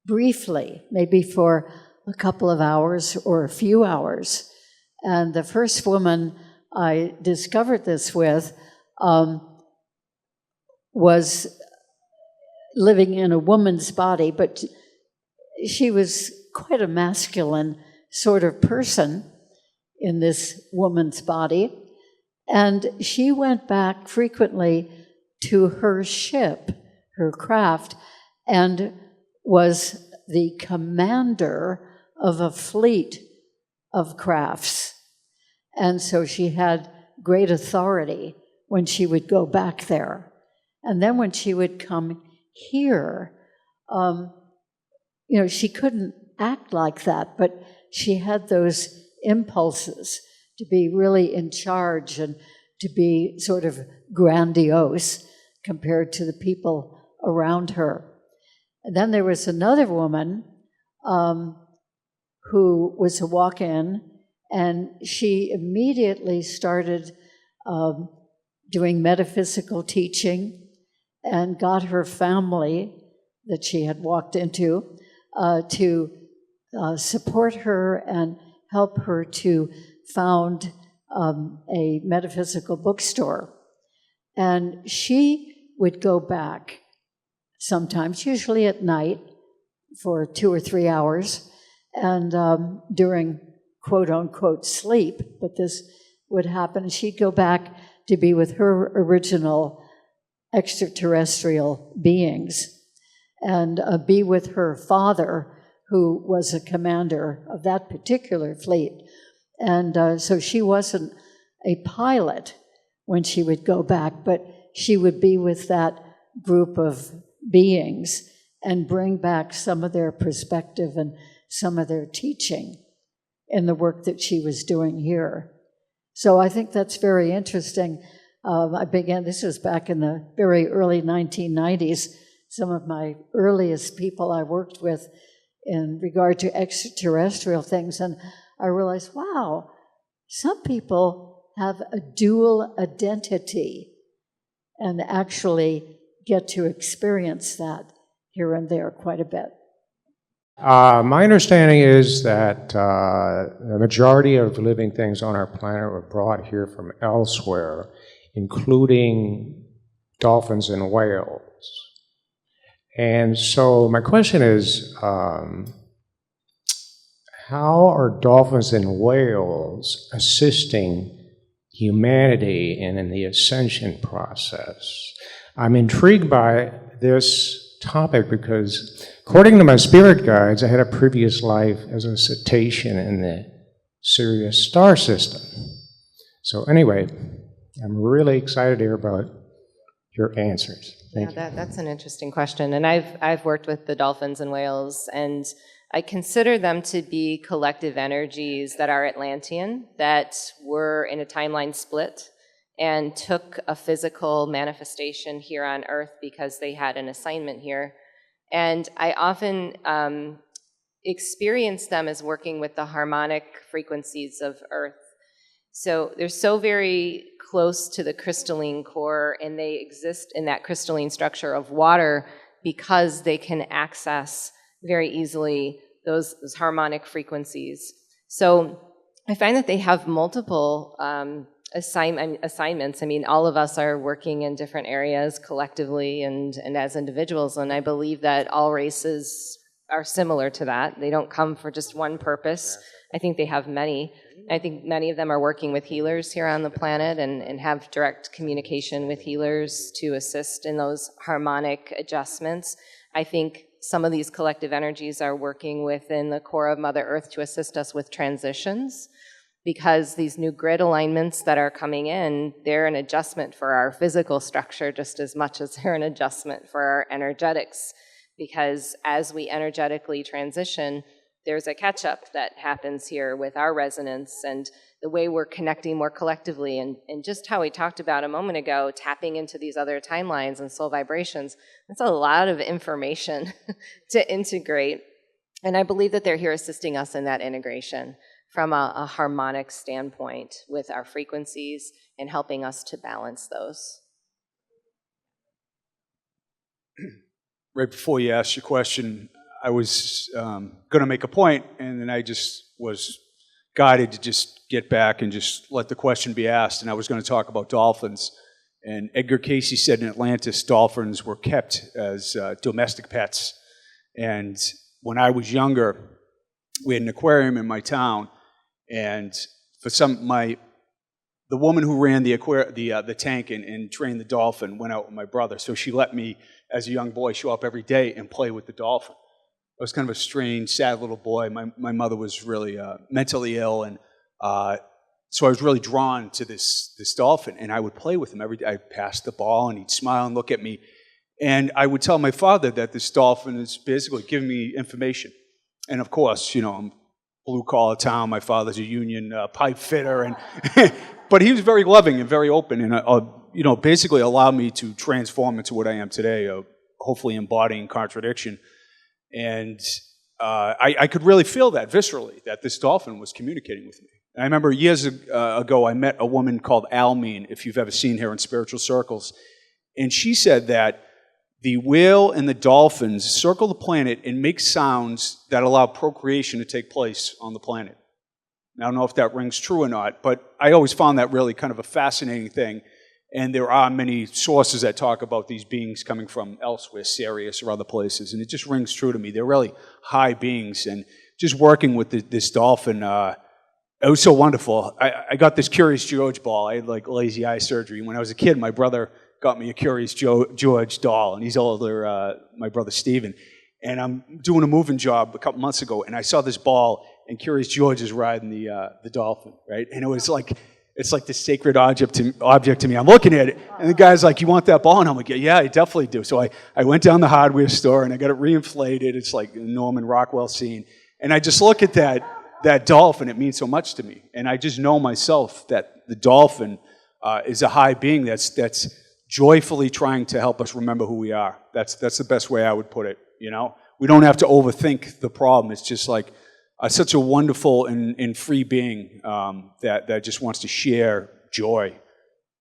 briefly, maybe for a couple of hours or a few hours. And the first woman I discovered this with was living in a woman's body, but she was quite a masculine sort of person in this woman's body. And she went back frequently to her ship, her craft, and was the commander of a fleet of crafts. And so she had great authority when she would go back there. And then when she would come here, she couldn't act like that, but she had those impulses to be really in charge and to be sort of grandiose compared to the people around her. And then there was another woman who was a walk-in, and she immediately started doing metaphysical teaching and got her family that she had walked into to support her and help her to found a metaphysical bookstore. And she would go back sometimes, usually at night, for 2 or 3 hours, and during quote-unquote sleep, but this would happen. She'd go back to be with her original extraterrestrial beings and be with her father, who was a commander of that particular fleet. And so she wasn't a pilot when she would go back, but she would be with that group of beings and bring back some of their perspective and some of their teaching in the work that she was doing here. So I think that's very interesting. This was back in the very early 1990s. Some of my earliest people I worked with in regard to extraterrestrial things, and I realized, wow, some people have a dual identity and actually get to experience that here and there quite a bit. My understanding is that the majority of living things on our planet were brought here from elsewhere, including dolphins and whales. And so my question is, how are dolphins and whales assisting humanity in the ascension process? I'm intrigued by this topic because, according to my spirit guides, I had a previous life as a cetacean in the Sirius star system. So anyway, I'm really excited to hear about your answers. Thank you. That's an interesting question. And I've worked with the dolphins and whales, and I consider them to be collective energies that are Atlantean, that were in a timeline split and took a physical manifestation here on Earth because they had an assignment here. And I often experience them as working with the harmonic frequencies of Earth. So they're so very close to the crystalline core, and they exist in that crystalline structure of water because they can access very easily those harmonic frequencies. So I find that they have multiple assignments. I mean, all of us are working in different areas collectively and as individuals, and I believe that all races are similar to that. They don't come for just one purpose. I think they have many. I think many of them are working with healers here on the planet and have direct communication with healers to assist in those harmonic adjustments. I think some of these collective energies are working within the core of Mother Earth to assist us with transitions, because these new grid alignments that are coming in, they're an adjustment for our physical structure just as much as they're an adjustment for our energetics. Because as we energetically transition, there's a catch-up that happens here with our resonance and the way we're connecting more collectively, and just how we talked about a moment ago, tapping into these other timelines and soul vibrations. That's a lot of information to integrate. And I believe that they're here assisting us in that integration from a harmonic standpoint with our frequencies and helping us to balance those. Right before you asked your question, I was going to make a point, and then I just was guided to just get back and just let the question be asked. And I was going to talk about dolphins. And Edgar Cayce said in Atlantis, dolphins were kept as domestic pets. And when I was younger, we had an aquarium in my town, and for the woman who ran the tank and trained the dolphin went out with my brother. So she let me, as a young boy, show up every day and play with the dolphin. I was kind of a strange, sad little boy. My mother was really mentally ill, and so I was really drawn to this dolphin, and I would play with him every day. I'd pass the ball, and he'd smile and look at me, and I would tell my father that this dolphin is basically giving me information. And of course, I'm blue-collar town. My father's a union pipe fitter, and but he was very loving and very open, and basically allowed me to transform into what I am today, hopefully embodying contradiction. And I could really feel that viscerally, that this dolphin was communicating with me. And I remember years ago, I met a woman called Almeen, if you've ever seen her in spiritual circles, and she said that the whale and the dolphins circle the planet and make sounds that allow procreation to take place on the planet. Now, I don't know if that rings true or not, but I always found that really kind of a fascinating thing. And there are many sources that talk about these beings coming from elsewhere, Sirius or other places, and it just rings true to me. They're really high beings, and just working with this dolphin, it was so wonderful. I got this Curious George ball. I had like lazy eye surgery. When I was a kid, my brother got me a Curious George doll, and he's older, my brother Steven. And I'm doing a moving job a couple months ago, and I saw this ball, and Curious George is riding the dolphin, right? And it was like, it's like this sacred object to me. I'm looking at it, and the guy's like, "You want that ball?" And I'm like, "Yeah, I definitely do." So I went down the hardware store, and I got it reinflated. It's like a Norman Rockwell scene. And I just look at that dolphin. It means so much to me. And I just know myself that the dolphin is a high being that's joyfully trying to help us remember who we are. That's the best way I would put it, We don't have to overthink the problem. It's just like such a wonderful and free being that just wants to share joy,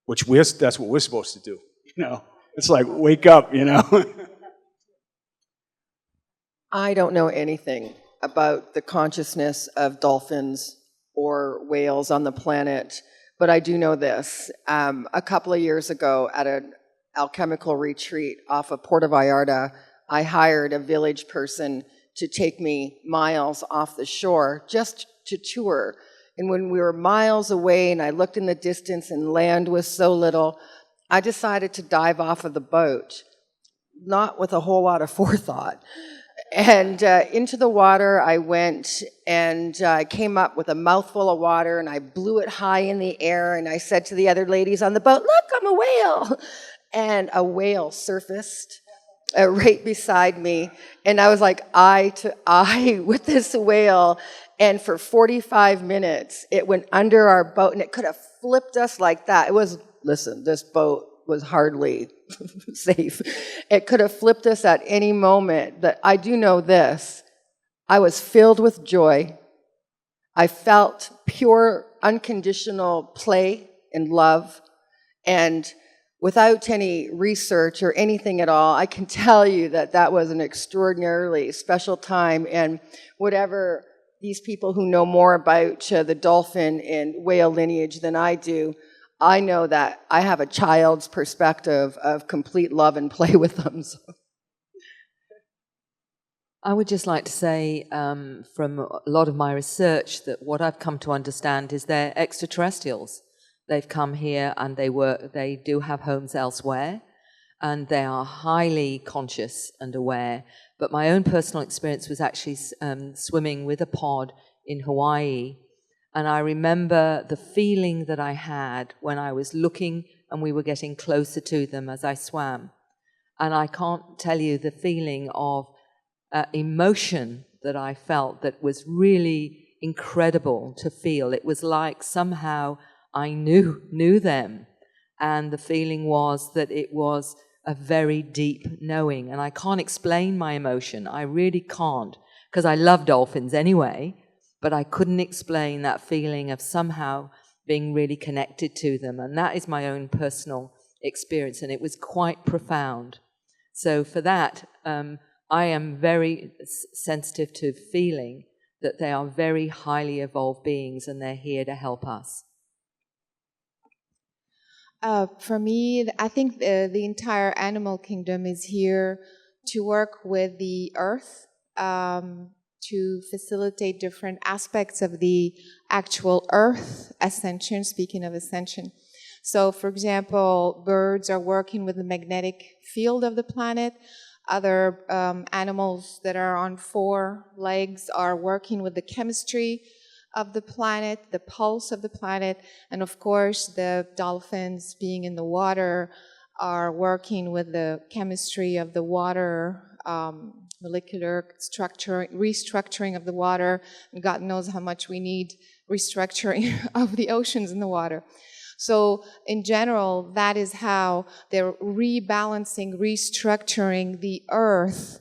which that's what we're supposed to do. It's like, wake up, I don't know anything about the consciousness of dolphins or whales on the planet, but I do know this. A couple of years ago at an alchemical retreat off of Puerto Vallarta, I hired a village person to take me miles off the shore just to tour. And when we were miles away and I looked in the distance and land was so little, I decided to dive off of the boat, not with a whole lot of forethought. And into the water I went, and I came up with a mouthful of water, and I blew it high in the air, and I said to the other ladies on the boat, "Look, I'm a whale." And a whale surfaced right beside me, and I was like eye to eye with this whale, and for 45 minutes it went under our boat, and it could have flipped us like that. This boat was hardly safe. It could have flipped us at any moment, but I do know this. I was filled with joy. I felt pure, unconditional play and love, and without any research or anything at all, I can tell you that was an extraordinarily special time. And whatever these people who know more about the dolphin and whale lineage than I do, I know that I have a child's perspective of complete love and play with them. So. I would just like to say from a lot of my research that what I've come to understand is they're extraterrestrials. They've come here and they do have homes elsewhere, and they are highly conscious and aware. But my own personal experience was actually swimming with a pod in Hawaii, and I remember the feeling that I had when I was looking and we were getting closer to them as I swam. And I can't tell you the feeling of emotion that I felt that was really incredible to feel. It was like somehow I knew them, and the feeling was that it was a very deep knowing. And I can't explain my emotion. I really can't, because I love dolphins anyway, but I couldn't explain that feeling of somehow being really connected to them. And that is my own personal experience, and it was quite profound. So for that, I am very sensitive to feeling that they are very highly evolved beings and they're here to help us. For me, I think the entire animal kingdom is here to work with the earth, to facilitate different aspects of the actual earth ascension, speaking of ascension. So, for example, birds are working with the magnetic field of the planet. Other animals that are on 4 legs are working with the chemistry of the planet, the pulse of the planet, and of course the dolphins, being in the water, are working with the chemistry of the water, molecular structure, restructuring of the water, and God knows how much we need restructuring of the oceans and the water. So in general, that is how they're rebalancing, restructuring the earth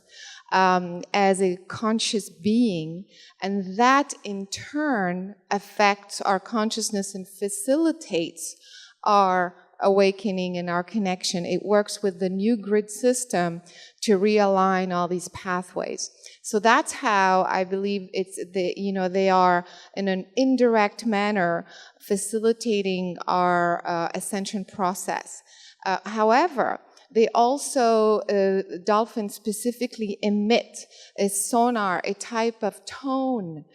as a conscious being, and that in turn affects our consciousness and facilitates our awakening and our connection. It works with the new grid system to realign all these pathways. So that's how I believe they are in an indirect manner facilitating our ascension process. However, they also, dolphins specifically emit a sonar, a type of tone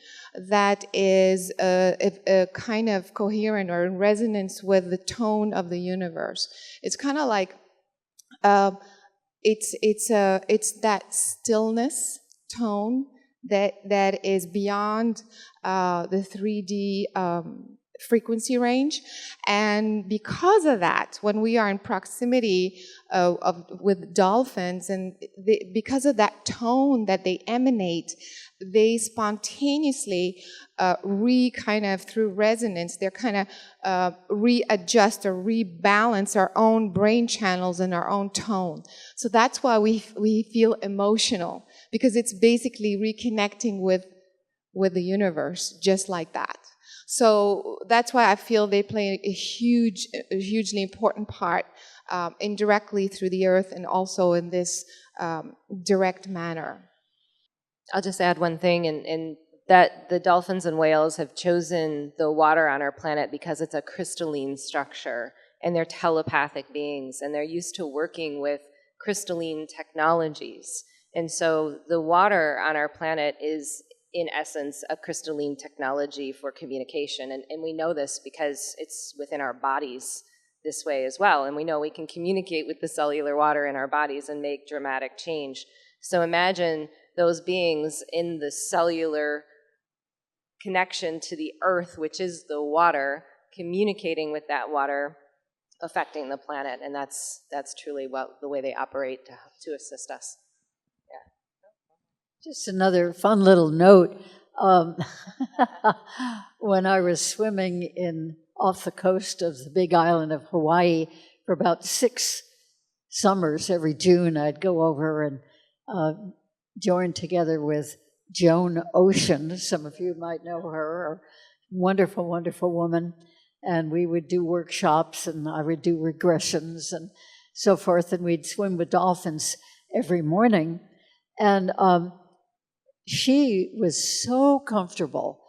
that is a kind of coherent or in resonance with the tone of the universe. It's kind of like, it's that stillness tone that is beyond the 3D frequency range, and because of that, when we are in proximity with dolphins, and because of that tone that they emanate, they spontaneously through resonance, they're kind of readjust or rebalance our own brain channels and our own tone. So that's why we feel emotional, because it's basically reconnecting with the universe, just like that. So that's why I feel they play a hugely important part indirectly through the earth and also in this direct manner. I'll just add one thing, and that the dolphins and whales have chosen the water on our planet because it's a crystalline structure, and they're telepathic beings, and they're used to working with crystalline technologies. And so the water on our planet is, in essence, a crystalline technology for communication. And we know this because it's within our bodies this way as well. And we know we can communicate with the cellular water in our bodies and make dramatic change. So imagine those beings in the cellular connection to the earth, which is the water, communicating with that water, affecting the planet. And that's truly the way they operate to assist us. Just another fun little note. When I was swimming off the coast of the big island of Hawaii for about 6 summers, every June I'd go over and join together with Joan Ocean. Some of you might know her, a wonderful, wonderful woman. And we would do workshops, and I would do regressions and so forth, and we'd swim with dolphins every morning. And she was so comfortable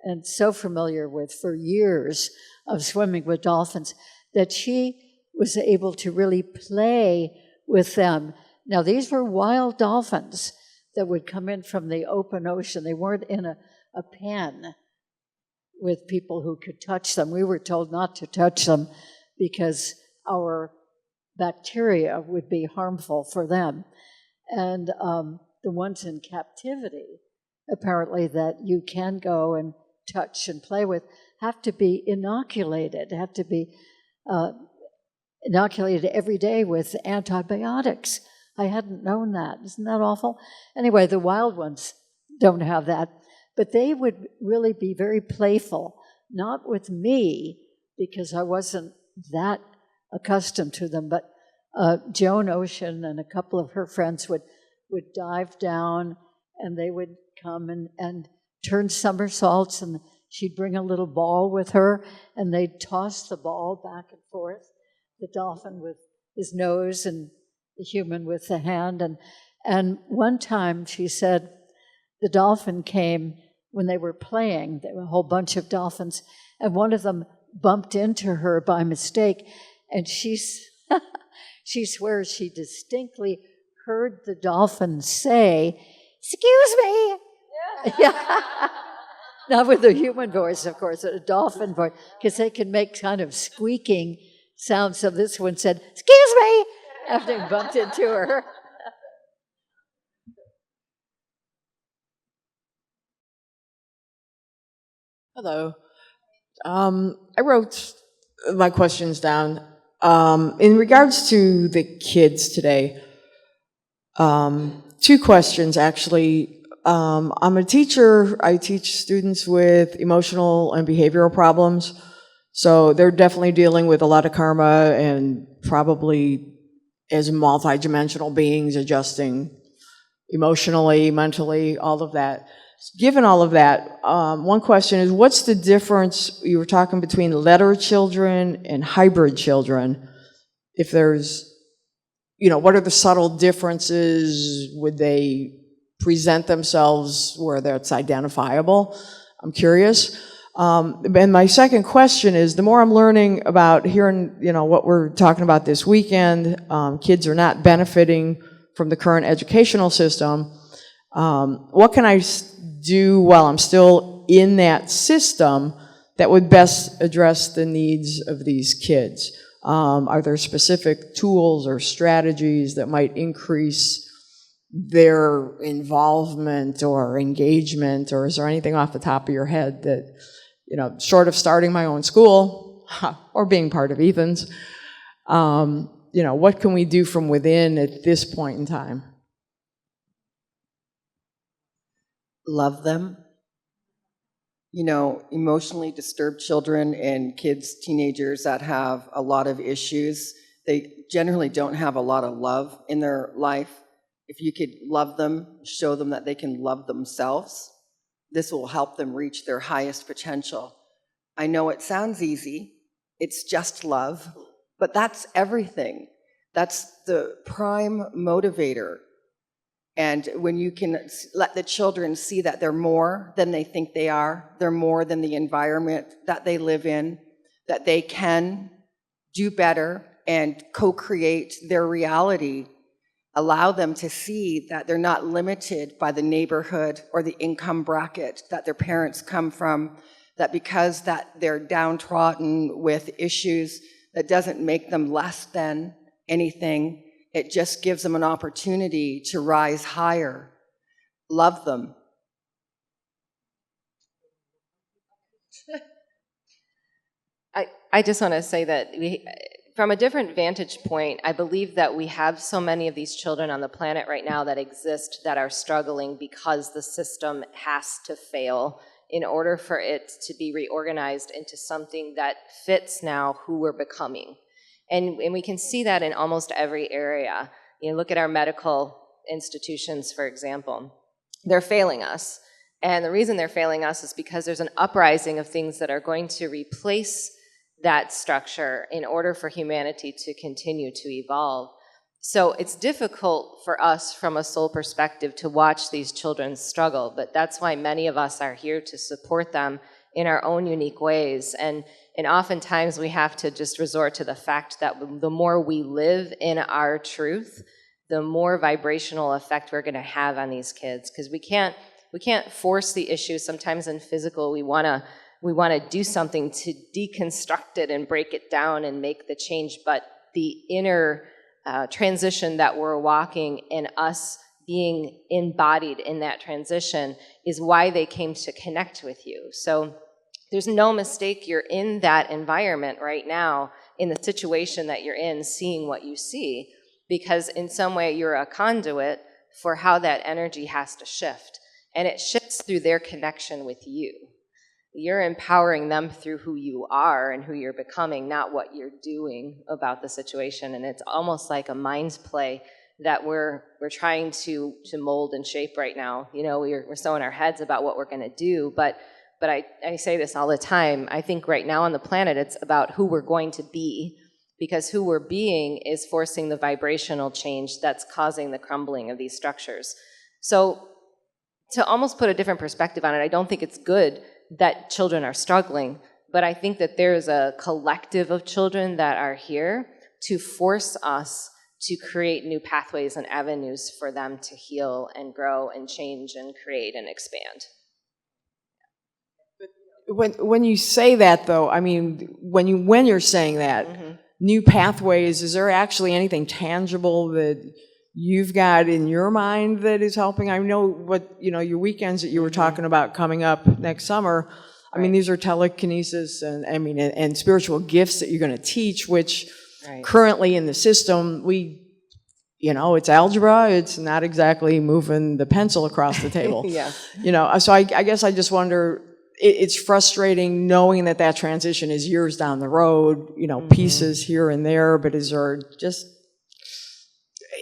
and so familiar with, for years, of swimming with dolphins, that she was able to really play with them. Now, these were wild dolphins that would come in from the open ocean. They weren't in a pen with people who could touch them. We were told not to touch them because our bacteria would be harmful for them. And the ones in captivity, apparently, that you can go and touch and play with, have to be inoculated, have to be inoculated every day with antibiotics. I hadn't known that. Isn't that awful? Anyway, the wild ones don't have that. But they would really be very playful, not with me, because I wasn't that accustomed to them, but Joan Ocean and a couple of her friends would dive down, and they would come and turn somersaults, and she'd bring a little ball with her, and they'd toss the ball back and forth, the dolphin with his nose and the human with the hand. And one time she said the dolphin came when they were playing. There were a whole bunch of dolphins, and one of them bumped into her by mistake, and she swears she distinctly heard the dolphin say, "Excuse me." Yeah. Not with a human voice, of course, a dolphin voice, because they can make kind of squeaking sounds. So this one said, "Excuse me," after he bumped into her. Hello. I wrote my questions down. In regards to the kids today, two questions actually. I'm a teacher. I teach students with emotional and behavioral problems. So they're definitely dealing with a lot of karma and probably as multidimensional beings adjusting emotionally, mentally, all of that. Given all of that, one question is, what's the difference, you were talking between letter children and hybrid children? If there's, what are the subtle differences? Would they present themselves where that's identifiable? I'm curious. And my second question is, the more I'm learning about hearing, what we're talking about this weekend, kids are not benefiting from the current educational system. What can I do while I'm still in that system that would best address the needs of these kids? Are there specific tools or strategies that might increase their involvement or engagement, or is there anything off the top of your head that, short of starting my own school or being part of Ethann's, what can we do from within at this point in time? Love them. Emotionally disturbed children and kids, teenagers that have a lot of issues, they generally don't have a lot of love in their life. If you could love them, show them that they can love themselves, this will help them reach their highest potential. I know it sounds easy, it's just love, but that's everything. That's the prime motivator. And when you can let the children see that they're more than they think they are, they're more than the environment that they live in, that they can do better and co-create their reality, allow them to see that they're not limited by the neighborhood or the income bracket that their parents come from, that because that they're downtrodden with issues, that doesn't make them less than anything. It just gives them an opportunity to rise higher. Love them. I just want to say that from a different vantage point, I believe that we have so many of these children on the planet right now that exist that are struggling because the system has to fail in order for it to be reorganized into something that fits now who we're becoming. And we can see that in almost every area. Look at our medical institutions, for example. They're failing us. And the reason they're failing us is because there's an uprising of things that are going to replace that structure in order for humanity to continue to evolve. So it's difficult for us from a soul perspective to watch these children struggle, but that's why many of us are here to support them in our own unique ways. And oftentimes we have to just resort to the fact that the more we live in our truth, the more vibrational effect we're going to have on these kids, because we can't force the issue. Sometimes in physical, we want to do something to deconstruct it and break it down and make the change, but the inner transition that we're walking and us being embodied in that transition is why they came to connect with you. So there's no mistake, you're in that environment right now, in the situation that you're in, seeing what you see, because in some way you're a conduit for how that energy has to shift. And it shifts through their connection with you. You're empowering them through who you are and who you're becoming, not what you're doing about the situation. And it's almost like a mind play that we're trying to mold and shape right now. You know, we're so in our heads about what we're going to do, but I say this all the time. I think right now on the planet, it's about who we're going to be, because who we're being is forcing the vibrational change that's causing the crumbling of these structures. So to almost put a different perspective on it, I don't think it's good that children are struggling, but I think that there's a collective of children that are here to force us to create new pathways and avenues for them to heal and grow and change and create and expand. When you say that, though, I mean, when you're saying that, new pathways, is there actually anything tangible that you've got in your mind that is helping? I know your weekends that you were talking about coming up next summer. I mean, these are telekinesis and spiritual gifts that you're going to teach, which currently in the system, it's algebra. It's not exactly moving the pencil across the table. Yeah. So I guess I just wonder, it's frustrating knowing that transition is years down the road, pieces here and there, but is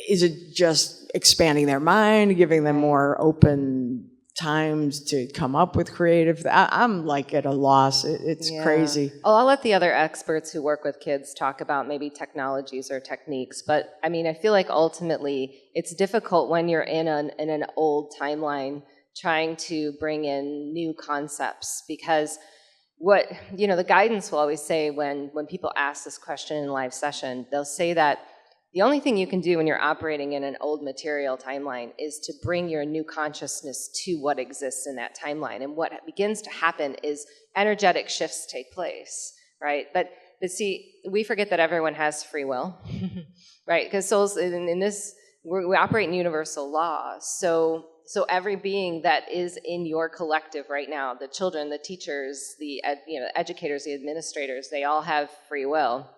it just expanding their mind, giving them more open times to come up with creative? I'm like at a loss. It's crazy. Oh, I'll let the other experts who work with kids talk about maybe technologies or techniques, but I mean, I feel like ultimately it's difficult when you're in an old timeline trying to bring in new concepts, because the guidance will always say when people ask this question in a live session, they'll say that the only thing you can do when you're operating in an old material timeline is to bring your new consciousness to what exists in that timeline. And what begins to happen is energetic shifts take place, right? But see, we forget that everyone has free will, right? Because souls in this, we operate in universal law. So every being that is in your collective right now, the children, the teachers, the educators, the administrators, they all have free will,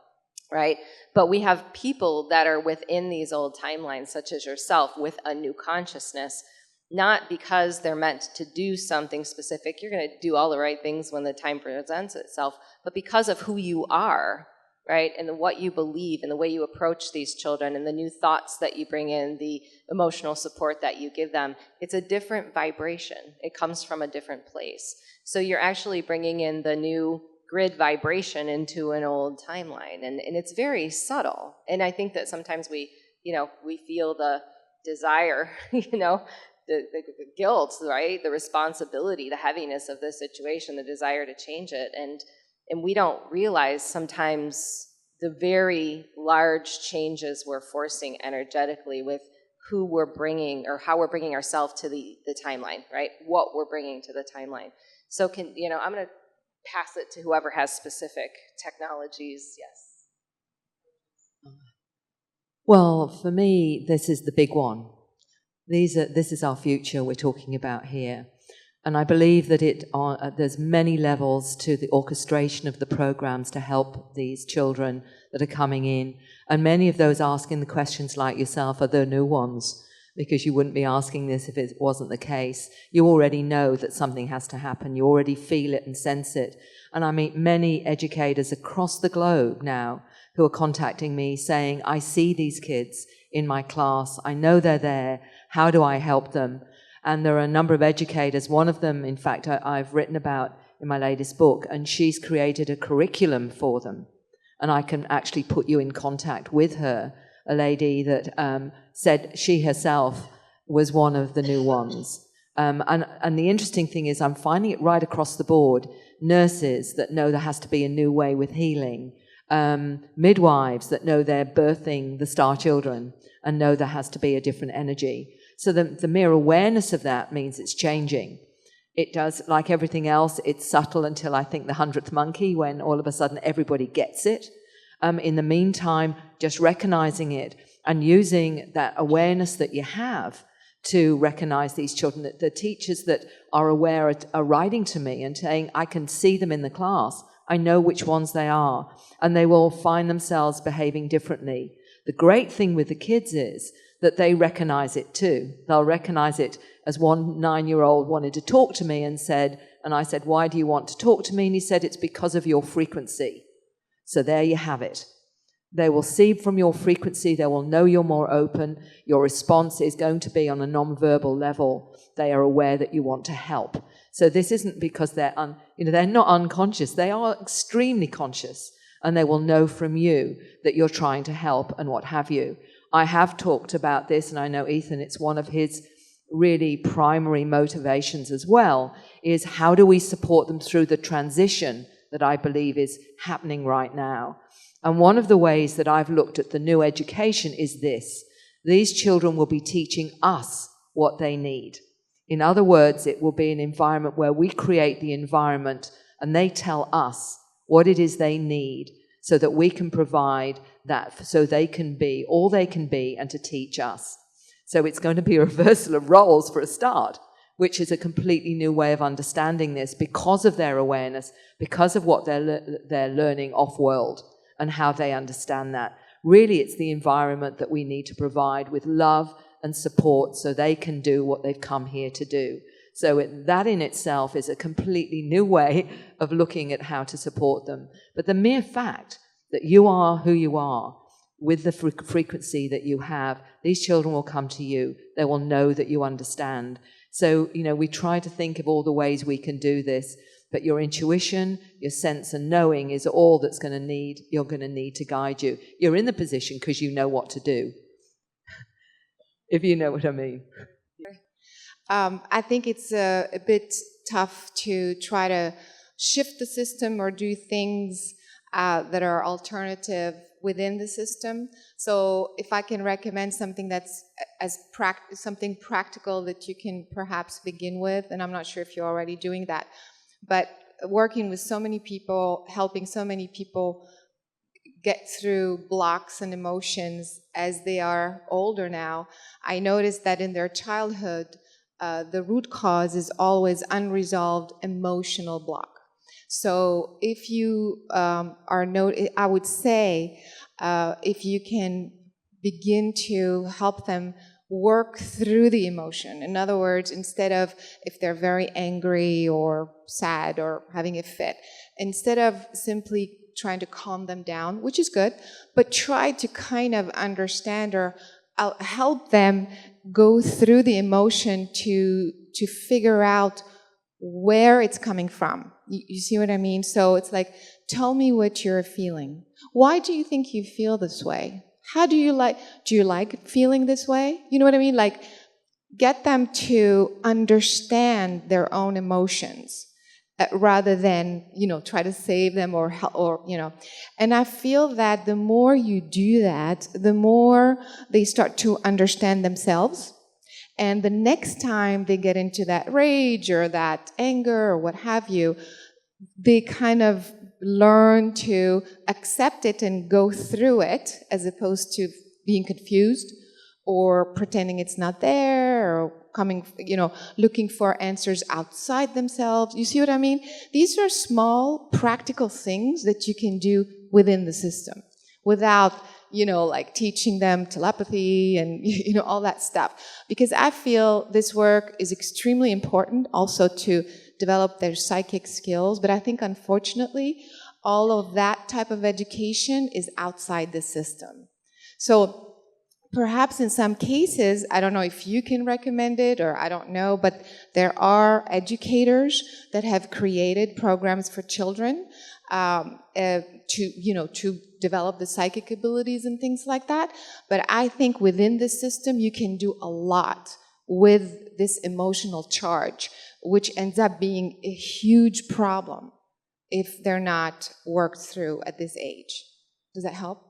right? But we have people that are within these old timelines, such as yourself, with a new consciousness, not because they're meant to do something specific. You're going to do all the right things when the time presents itself, but because of who you are, right? And what you believe and the way you approach these children and the new thoughts that you bring in, the emotional support that you give them, it's a different vibration. It comes from a different place. So you're actually bringing in the new grid vibration into an old timeline. And it's very subtle. And I think that sometimes we feel the desire, the guilt, right? The responsibility, the heaviness of the situation, the desire to change it. And we don't realize sometimes the very large changes we're forcing energetically with who we're bringing or how we're bringing ourselves to the timeline, right? What we're bringing to the timeline. So I'm going to pass it to whoever has specific technologies. Yes. Well, for me, this is the big one. This is our future we're talking about here. And I believe that there's many levels to the orchestration of the programs to help these children that are coming in. And many of those asking the questions like yourself are the new ones, because you wouldn't be asking this if it wasn't the case. You already know that something has to happen. You already feel it and sense it. And I meet many educators across the globe now who are contacting me saying, I see these kids in my class. I know they're there. How do I help them? And there are a number of educators. One of them, in fact, I've written about in my latest book, and she's created a curriculum for them. And I can actually put you in contact with her, a lady that said she herself was one of the new ones. And the interesting thing is I'm finding it right across the board. Nurses that know there has to be a new way with healing. midwives that know they're birthing the star children and know there has to be a different energy. So the mere awareness of that means it's changing. It does, like everything else, it's subtle until I think the 100th monkey, when all of a sudden everybody gets it. In the meantime, just recognizing it and using that awareness that you have to recognize these children. The teachers that are aware are writing to me and saying, I can see them in the class. I know which ones they are. And they will find themselves behaving differently. The great thing with the kids is that they recognize it too. They'll recognize it as one 9-year-old wanted to talk to me and I said, why do you want to talk to me? And he said, it's because of your frequency. So there you have it. They will see from your frequency, they will know you're more open, your response is going to be on a non-verbal level. They are aware that you want to help. So this isn't because they're not unconscious, they are extremely conscious, and they will know from you that you're trying to help and what have you. I have talked about this, and I know Ethann, it's one of his really primary motivations as well, is how do we support them through the transition that I believe is happening right now. And one of the ways that I've looked at the new education is this. These children will be teaching us what they need. In other words, it will be an environment where we create the environment and they tell us what it is they need so that we can provide that, so they can be all they can be and to teach us. So it's going to be a reversal of roles for a start, which is a completely new way of understanding this because of their awareness, because of what they're learning off-world and how they understand that. Really, it's the environment that we need to provide with love and support so they can do what they've come here to do. So that in itself is a completely new way of looking at how to support them. But the mere fact that you are who you are with the frequency that you have, these children will come to you. They will know that you understand. So, we try to think of all the ways we can do this, but your intuition, your sense and knowing is all that's you're going to need to guide you. You're in the position because you know what to do, if you know what I mean. I think it's a bit tough to try to shift the system or do things that are alternative within the system. So if I can recommend something that's something practical that you can perhaps begin with, and I'm not sure if you're already doing that, but working with so many people, helping so many people get through blocks and emotions as they are older now, I noticed that in their childhood, the root cause is always unresolved emotional block. So if you I would say, if you can begin to help them work through the emotion. In other words, instead of, if they're very angry or sad or having a fit, instead of simply trying to calm them down, which is good, but try to kind of understand or help them go through the emotion to figure out where it's coming from. You see what I mean? So it's like, tell me what you're feeling. Why do you think you feel this way? Do you like feeling this way? You know what I mean? Like, get them to understand their own emotions rather than, try to save them or And I feel that the more you do that, the more they start to understand themselves. And the next time they get into that rage or that anger or what have you, they kind of learn to accept it and go through it, as opposed to being confused or pretending it's not there or looking for answers outside themselves. You see what I mean? These are small, practical things that you can do within the system without, like teaching them telepathy and, all that stuff. Because I feel this work is extremely important also to develop their psychic skills. But I think, unfortunately, all of that type of education is outside the system. So perhaps in some cases, I don't know if you can recommend it or I don't know, but there are educators that have created programs for children to develop the psychic abilities and things like that. But I think within the system, you can do a lot with this emotional charge, which ends up being a huge problem if they're not worked through at this age. Does that help?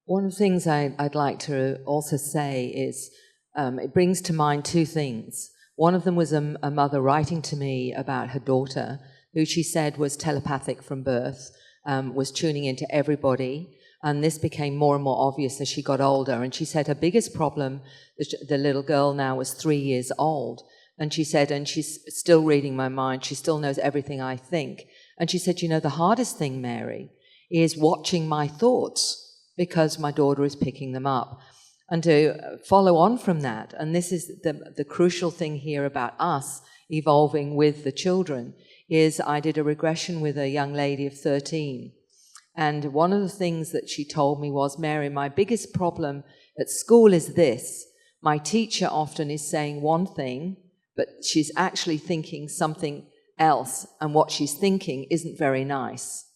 One of the things I'd like to also say is it brings to mind two things. One of them was a mother writing to me about her daughter, who she said was telepathic from birth, was tuning into everybody, and this became more and more obvious as she got older. And she said her biggest problem, the little girl now was 3 years old, and she said, and she's still reading my mind, she still knows everything I think. And she said, you know, the hardest thing, Mary, is watching my thoughts, because my daughter is picking them up. And to follow on from that, and this is the crucial thing here about us evolving with the children, is I did a regression with a young lady of 13. And one of the things that she told me was, Mary, my biggest problem at school is this. My teacher often is saying one thing, but she's actually thinking something else, and what she's thinking isn't very nice.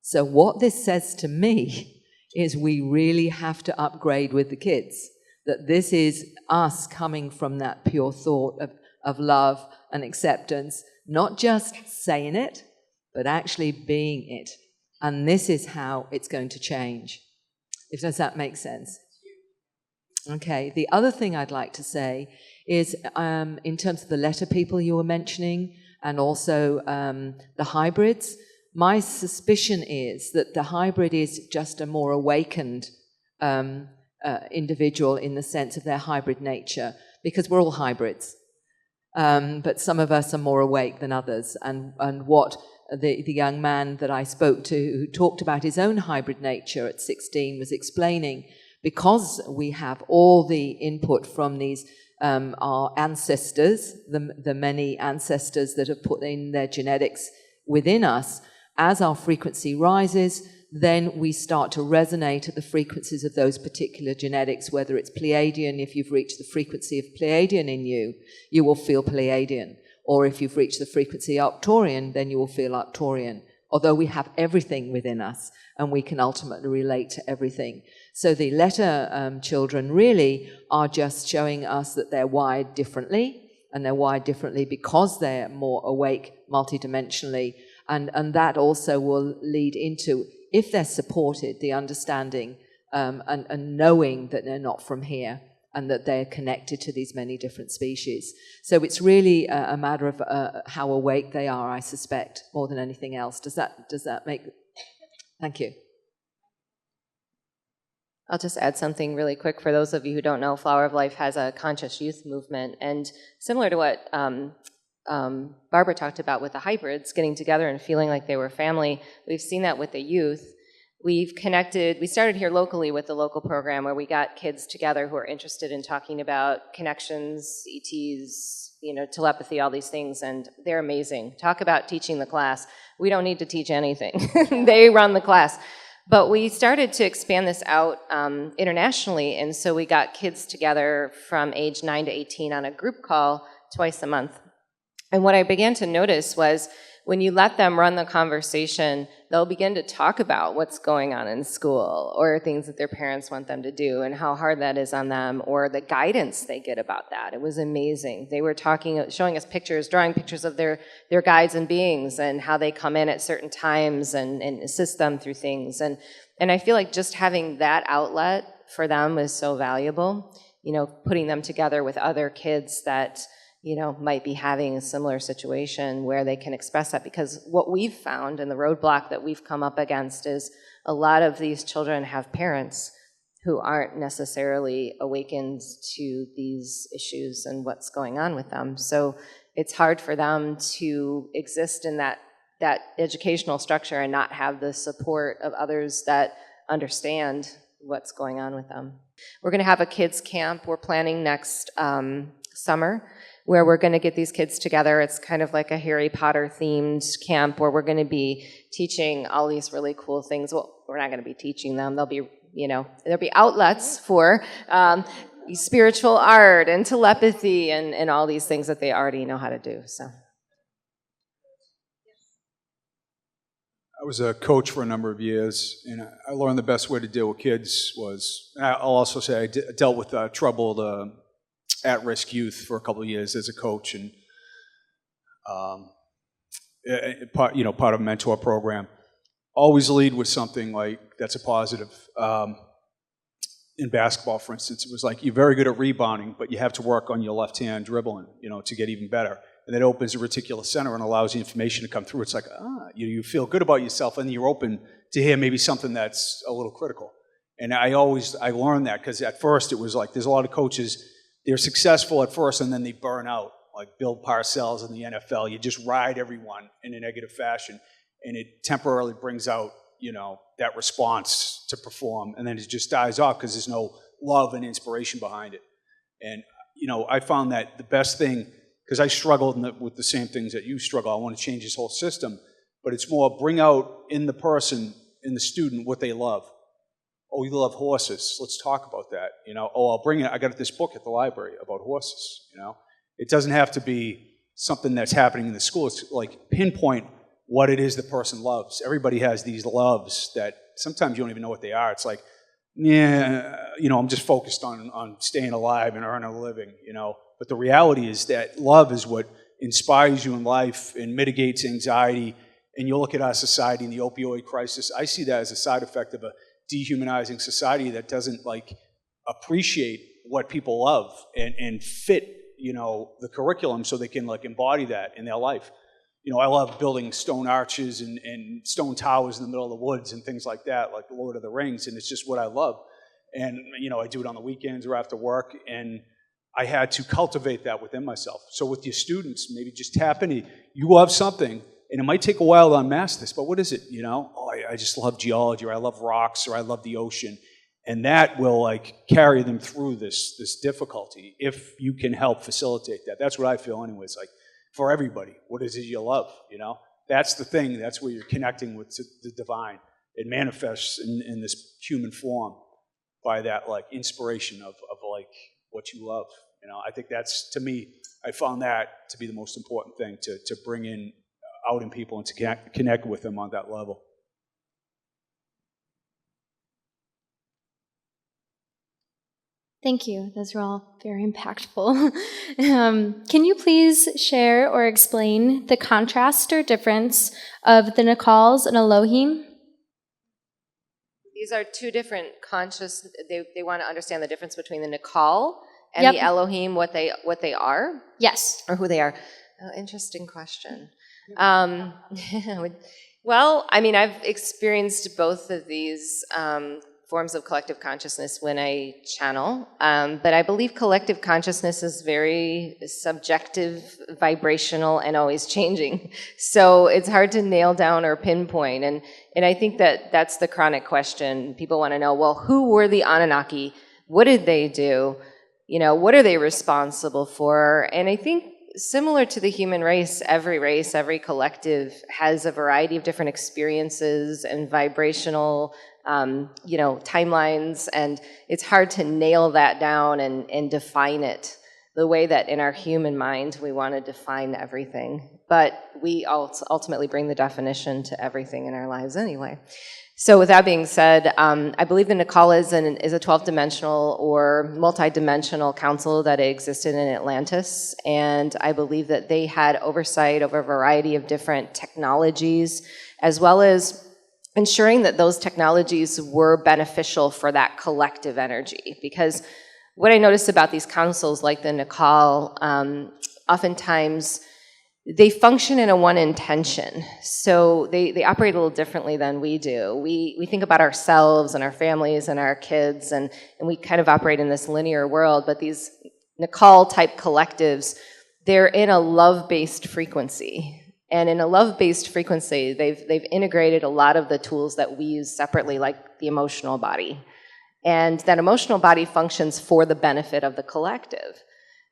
So what this says to me is we really have to upgrade with the kids, that this is us coming from that pure thought of love and acceptance, not just saying it, but actually being it. And this is how it's going to change. Does that make sense? Okay, the other thing I'd like to say is in terms of the letter people you were mentioning, and also the hybrids, my suspicion is that the hybrid is just a more awakened individual in the sense of their hybrid nature, because we're all hybrids. But some of us are more awake than others. And what the young man that I spoke to, who talked about his own hybrid nature at 16, was explaining, because we have all the input from these our ancestors, the many ancestors that have put in their genetics within us, as our frequency rises, then we start to resonate at the frequencies of those particular genetics, whether it's Pleiadian. If you've reached the frequency of Pleiadian in you, you will feel Pleiadian. Or if you've reached the frequency Arcturian, then you will feel Arcturian. Although we have everything within us, and we can ultimately relate to everything. So the letter children really are just showing us that they're wired differently, and they're wired differently because they're more awake multidimensionally. And that also will lead into, if they're supported, the understanding and knowing that they're not from here and that they're connected to these many different species. So it's really a matter of how awake they are, I suspect, more than anything else. Does that make... Thank you. I'll just add something really quick for those of you who don't know. Flower of Life has a conscious youth movement, and similar to what Barbara talked about with the hybrids getting together and feeling like they were family, we've seen that with the youth. We've connected, we started here locally with the local program where we got kids together who are interested in talking about connections, ETs, telepathy, all these things, and they're amazing. Talk about teaching the class. We don't need to teach anything. They run the class. But we started to expand this out internationally, and so we got kids together from age 9 to 18 on a group call twice a month. And what I began to notice was when you let them run the conversation, they'll begin to talk about what's going on in school or things that their parents want them to do and how hard that is on them, or the guidance they get about that. It was amazing. They were showing us pictures, drawing pictures of their guides and beings and how they come in at certain times and assist them through things. And I feel like just having that outlet for them was so valuable, putting them together with other kids that might be having a similar situation where they can express that. Because what we've found, and the roadblock that we've come up against, is a lot of these children have parents who aren't necessarily awakened to these issues and what's going on with them. So it's hard for them to exist in that educational structure and not have the support of others that understand what's going on with them. We're going to have a kids camp we're planning next summer, where we're going to get these kids together. It's kind of like a Harry Potter themed camp where we're going to be teaching all these really cool things. Well, we're not going to be teaching them. There'll be outlets for spiritual art and telepathy and all these things that they already know how to do. So, I was a coach for a number of years, and I learned the best way to deal with kids was, I'll also say I dealt with troubled at-risk youth for a couple of years as a coach, and part of a mentor program. always lead with something like that's a positive. In basketball, for instance, it was like, you're very good at rebounding, but you have to work on your left hand dribbling, to get even better. And that opens the reticular center and allows the information to come through. It's like, you feel good about yourself, and you're open to hear maybe something that's a little critical. And I learned that, because at first it was like, there's a lot of coaches, they're successful at first and then they burn out, like Bill Parcells in the NFL. You just ride everyone in a negative fashion, and it temporarily brings out, that response to perform, and then it just dies off because there's no love and inspiration behind it. And, I found that the best thing, because I struggled with the same things that you struggle. I want to change this whole system, but it's more bring out in the person, in the student, what they love. Oh, you love horses. Let's talk about that. Oh, I'll bring it. I got this book at the library about horses. It doesn't have to be something that's happening in the school. It's like pinpoint what it is the person loves. Everybody has these loves that sometimes you don't even know what they are. It's like, I'm just focused on staying alive and earning a living, But the reality is that love is what inspires you in life and mitigates anxiety. And you look at our society and the opioid crisis, I see that as a side effect of a dehumanizing society that doesn't appreciate what people love and fit, the curriculum so they can embody that in their life. I love building stone arches and stone towers in the middle of the woods and things like that, like the Lord of the Rings, and it's just what I love. And, I do it on the weekends or after work, and I had to cultivate that within myself. So with your students, maybe just tap into, you love something, and it might take a while to unmask this, but what is it, I just love geology, or I love rocks, or I love the ocean. And that will carry them through this difficulty if you can help facilitate that. That's what I feel anyways, for everybody, what is it you love, That's the thing, that's where you're connecting with the divine. It manifests in this human form by that inspiration of what you love. I think that's, to me, I found that to be the most important thing to bring out in people and to connect with them on that level. Thank you. Those were all very impactful. Can you please share or explain the contrast or difference of the Nacals and Elohim? These are two different conscious. They want to understand the difference between the Nacal and the Elohim, what they are. Yes. Or who they are. Oh, interesting question. Well, I've experienced both of these forms of collective consciousness when I channel, but I believe collective consciousness is very subjective, vibrational, and always changing. So it's hard to nail down or pinpoint, and I think that's the chronic question. People want to know, well, who were the Anunnaki? What did they do? What are they responsible for? And I think similar to the human race, every collective has a variety of different experiences and vibrational timelines, and it's hard to nail that down and define it the way that in our human mind we want to define everything. But we ultimately bring the definition to everything in our lives anyway. So with that being said, I believe the Nacala is a 12-dimensional or multi-dimensional council that existed in Atlantis, and I believe that they had oversight over a variety of different technologies, as well as ensuring that those technologies were beneficial for that collective energy. Because what I noticed about these councils, like the Nacal, oftentimes they function in a one intention. So they operate a little differently than we do. We think about ourselves and our families and our kids, and we kind of operate in this linear world, but these Nacal type collectives, they're in a love-based frequency. And in a love-based frequency, they've integrated a lot of the tools that we use separately, like the emotional body. And that emotional body functions for the benefit of the collective.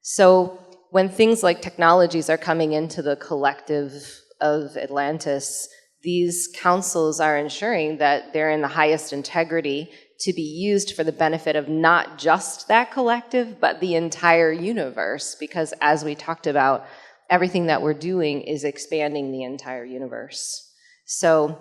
So when things like technologies are coming into the collective of Atlantis, these councils are ensuring that they're in the highest integrity to be used for the benefit of not just that collective, but the entire universe. Because as we talked about, everything that we're doing is expanding the entire universe. So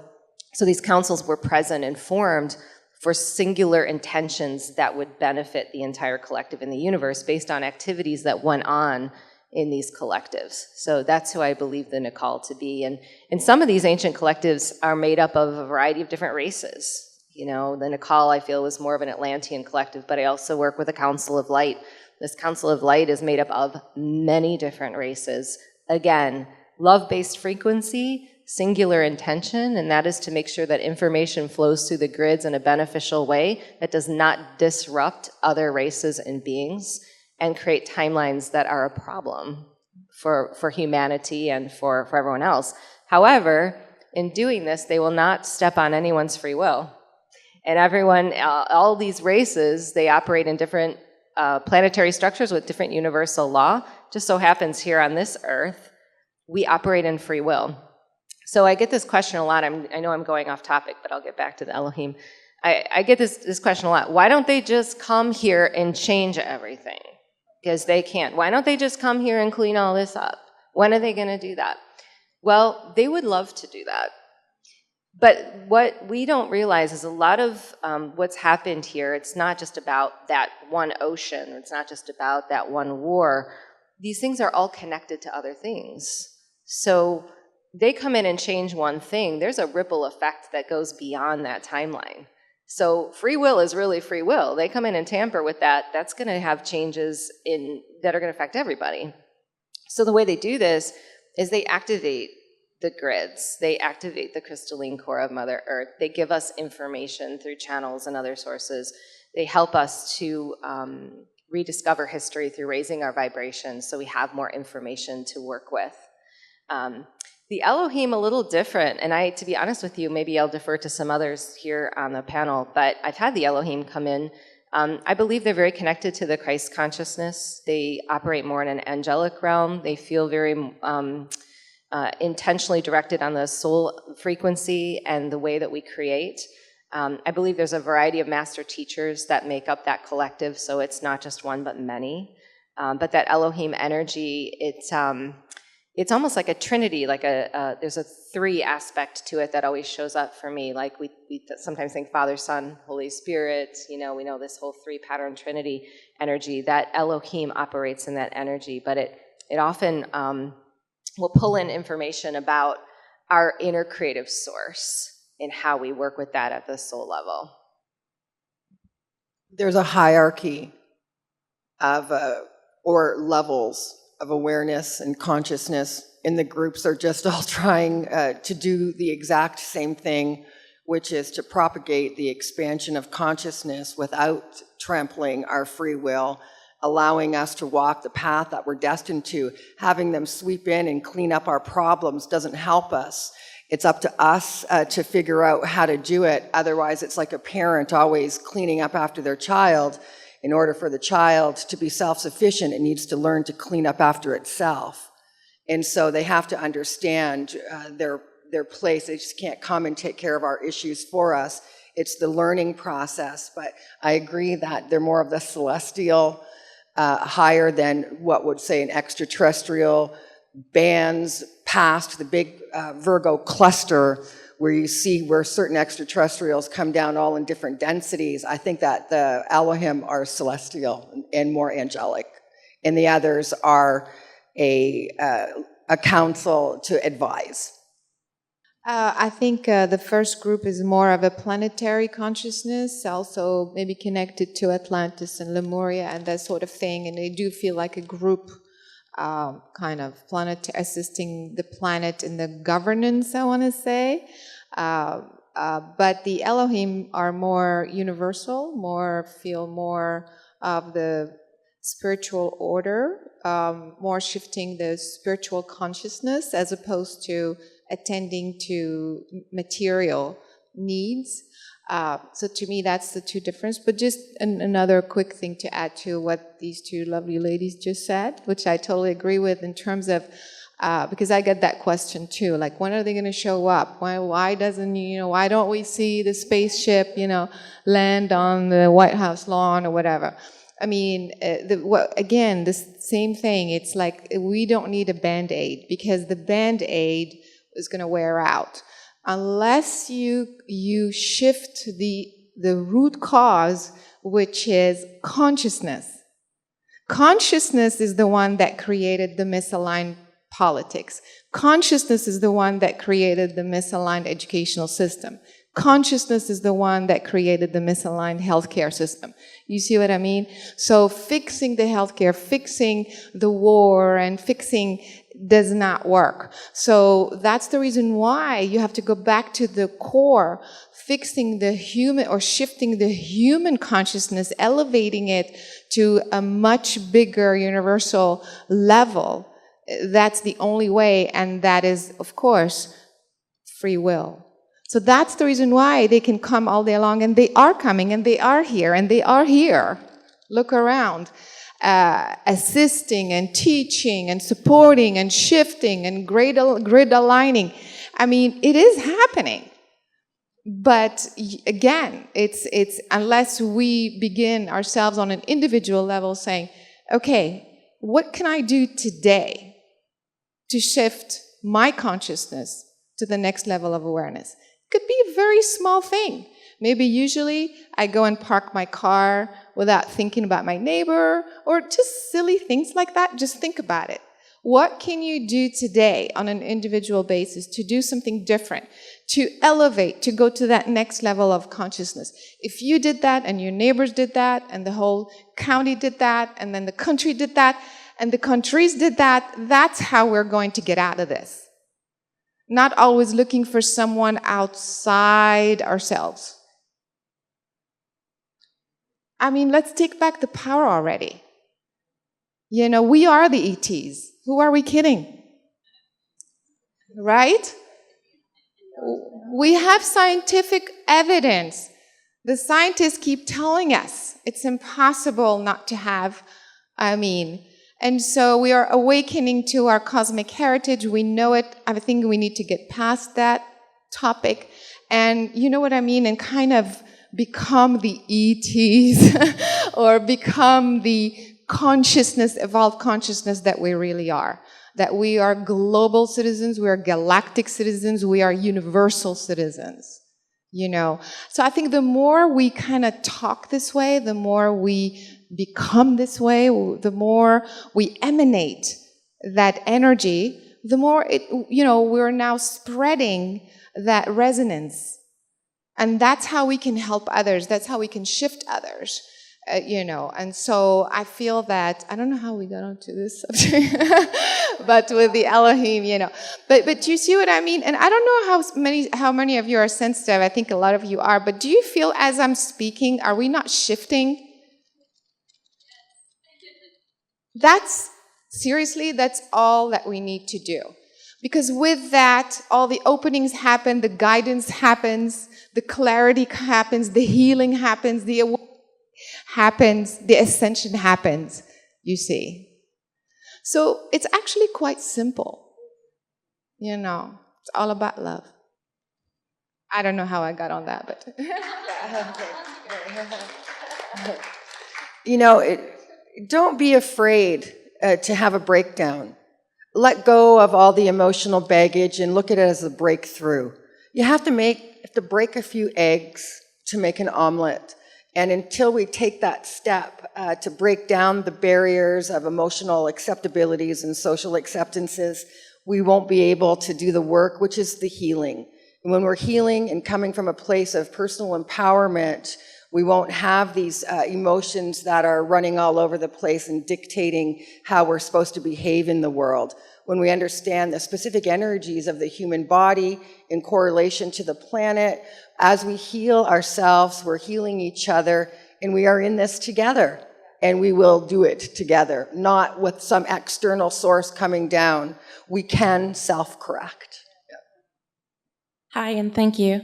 these councils were present and formed for singular intentions that would benefit the entire collective in the universe based on activities that went on in these collectives. So that's who I believe the Nikal to be. And some of these ancient collectives are made up of a variety of different races. You know, the Nikal, I feel, was more of an Atlantean collective, but I also work with a Council of Light. This Council of Light is made up of many different races. Again, love-based frequency, singular intention, and that is to make sure that information flows through the grids in a beneficial way that does not disrupt other races and beings and create timelines that are a problem for humanity and for everyone else. However, in doing this, they will not step on anyone's free will. And everyone, all these races, they operate in different planetary structures with different universal law. Just so happens here on this earth, we operate in free will. So I get this question a lot. I know I'm going off topic, but I'll get back to the Elohim. I get this question a lot. Why don't they just come here and change everything? Because they can't. Why don't they just come here and clean all this up? When are they going to do that? Well, they would love to do that. But what we don't realize is a lot of what's happened here, it's not just about that one ocean. It's not just about that one war. These things are all connected to other things. So they come in and change one thing, there's a ripple effect that goes beyond that timeline. So free will is really free will. They come in and tamper with that, that's going to have changes that are going to affect everybody. So the way they do this is they activate the grids, they activate the crystalline core of Mother Earth, they give us information through channels and other sources, they help us to rediscover history through raising our vibrations so we have more information to work with. The Elohim, a little different, and to be honest with you, maybe I'll defer to some others here on the panel, but I've had the Elohim come in. I believe they're very connected to the Christ consciousness. They operate more in an angelic realm. They feel very intentionally directed on the soul frequency and the way that we create. I believe there's a variety of master teachers that make up that collective, so it's not just one but many. But that Elohim energy, it's almost like a trinity, like there's a three aspect to it that always shows up for me. Like we sometimes think Father, Son, Holy Spirit, we know this whole three pattern trinity energy. That Elohim operates in that energy, but it often will pull in information about our inner creative source and how we work with that at the soul level. There's a hierarchy of, or levels of awareness and consciousness, and the groups are just all trying to do the exact same thing, which is to propagate the expansion of consciousness without trampling our free will, allowing us to walk the path that we're destined to. Having them sweep in and clean up our problems doesn't help us. It's up to us to figure out how to do it. Otherwise, it's like a parent always cleaning up after their child. In order for the child to be self-sufficient, it needs to learn to clean up after itself. And so they have to understand their place. They just can't come and take care of our issues for us. It's the learning process. But I agree that they're more of the celestial, higher than what would say an extraterrestrial bands past the big Virgo cluster, where you see where certain extraterrestrials come down all in different densities. I think that the Elohim are celestial and more angelic, and the others are a council to advise. I think the first group is more of a planetary consciousness, also maybe connected to Atlantis and Lemuria and that sort of thing, and they do feel like a group kind of planet assisting the planet in the governance, I want to say. But the Elohim are more universal, feel more of the spiritual order, more shifting the spiritual consciousness as opposed to attending to material needs. So to me, that's the two differences. But just another quick thing to add to what these two lovely ladies just said, which I totally agree with in terms of, because I get that question too, like when are they going to show up? Why don't we see the spaceship, land on the White House lawn or whatever? I mean, again, this same thing. It's like we don't need a Band-Aid because the Band-Aid is going to wear out. Unless you shift the root cause, which is consciousness. Consciousness is the one that created the misaligned politics. Consciousness is the one that created the misaligned educational system. Consciousness is the one that created the misaligned healthcare system. You see what I mean? So fixing the healthcare, fixing the war, and fixing does not work. So that's the reason why you have to go back to the core, fixing the human or shifting the human consciousness, elevating it to a much bigger universal level. That's the only way, and that is, of course, free will. So that's the reason why they can come all day long, and they are coming, and they are here, and they are here. Look around. Assisting and teaching and supporting and shifting and grid aligning. I mean, it is happening. But again, it's unless we begin ourselves on an individual level saying, okay, what can I do today to shift my consciousness to the next level of awareness? It could be a very small thing. Maybe usually I go and park my car without thinking about my neighbor, or just silly things like that. Just think about it. What can you do today on an individual basis to do something different, to elevate, to go to that next level of consciousness? If you did that, and your neighbors did that, and the whole county did that, and then the country did that, and the countries did that, that's how we're going to get out of this. Not always looking for someone outside ourselves. I mean, let's take back the power already. You know, we are the ETs. Who are we kidding? Right? We have scientific evidence. The scientists keep telling us it's impossible not to have, and so we are awakening to our cosmic heritage. We know it. I think we need to get past that topic. And you know what I mean? And kind of become the ETs or become the consciousness, evolved consciousness that we really are. That we are global citizens, we are galactic citizens, we are universal citizens. You know, so I think the more we kind of talk this way, the more we become this way, the more we emanate that energy, the more it, we're now spreading that resonance. And that's how we can help others. That's how we can shift others. And so I feel that, I don't know how we got onto this subject, but with the Elohim, but you see what I mean? And I don't know how many of you are sensitive. I think a lot of you are, but do you feel as I'm speaking, are we not shifting? Seriously, that's all that we need to do. Because with that, all the openings happen, the guidance happens, the clarity happens, the healing happens, the awareness happens, the ascension happens, you see. So it's actually quite simple. It's all about love. I don't know how I got on that, but. Don't be afraid to have a breakdown. Let go of all the emotional baggage and look at it as a breakthrough. You have to break a few eggs to make an omelet. And until we take that step to break down the barriers of emotional acceptabilities and social acceptances, we won't be able to do the work, which is the healing. And when we're healing and coming from a place of personal empowerment, we won't have these emotions that are running all over the place and dictating how we're supposed to behave in the world. When we understand the specific energies of the human body in correlation to the planet, as we heal ourselves, we're healing each other, and we are in this together. And we will do it together, not with some external source coming down. We can self-correct. Hi, and thank you.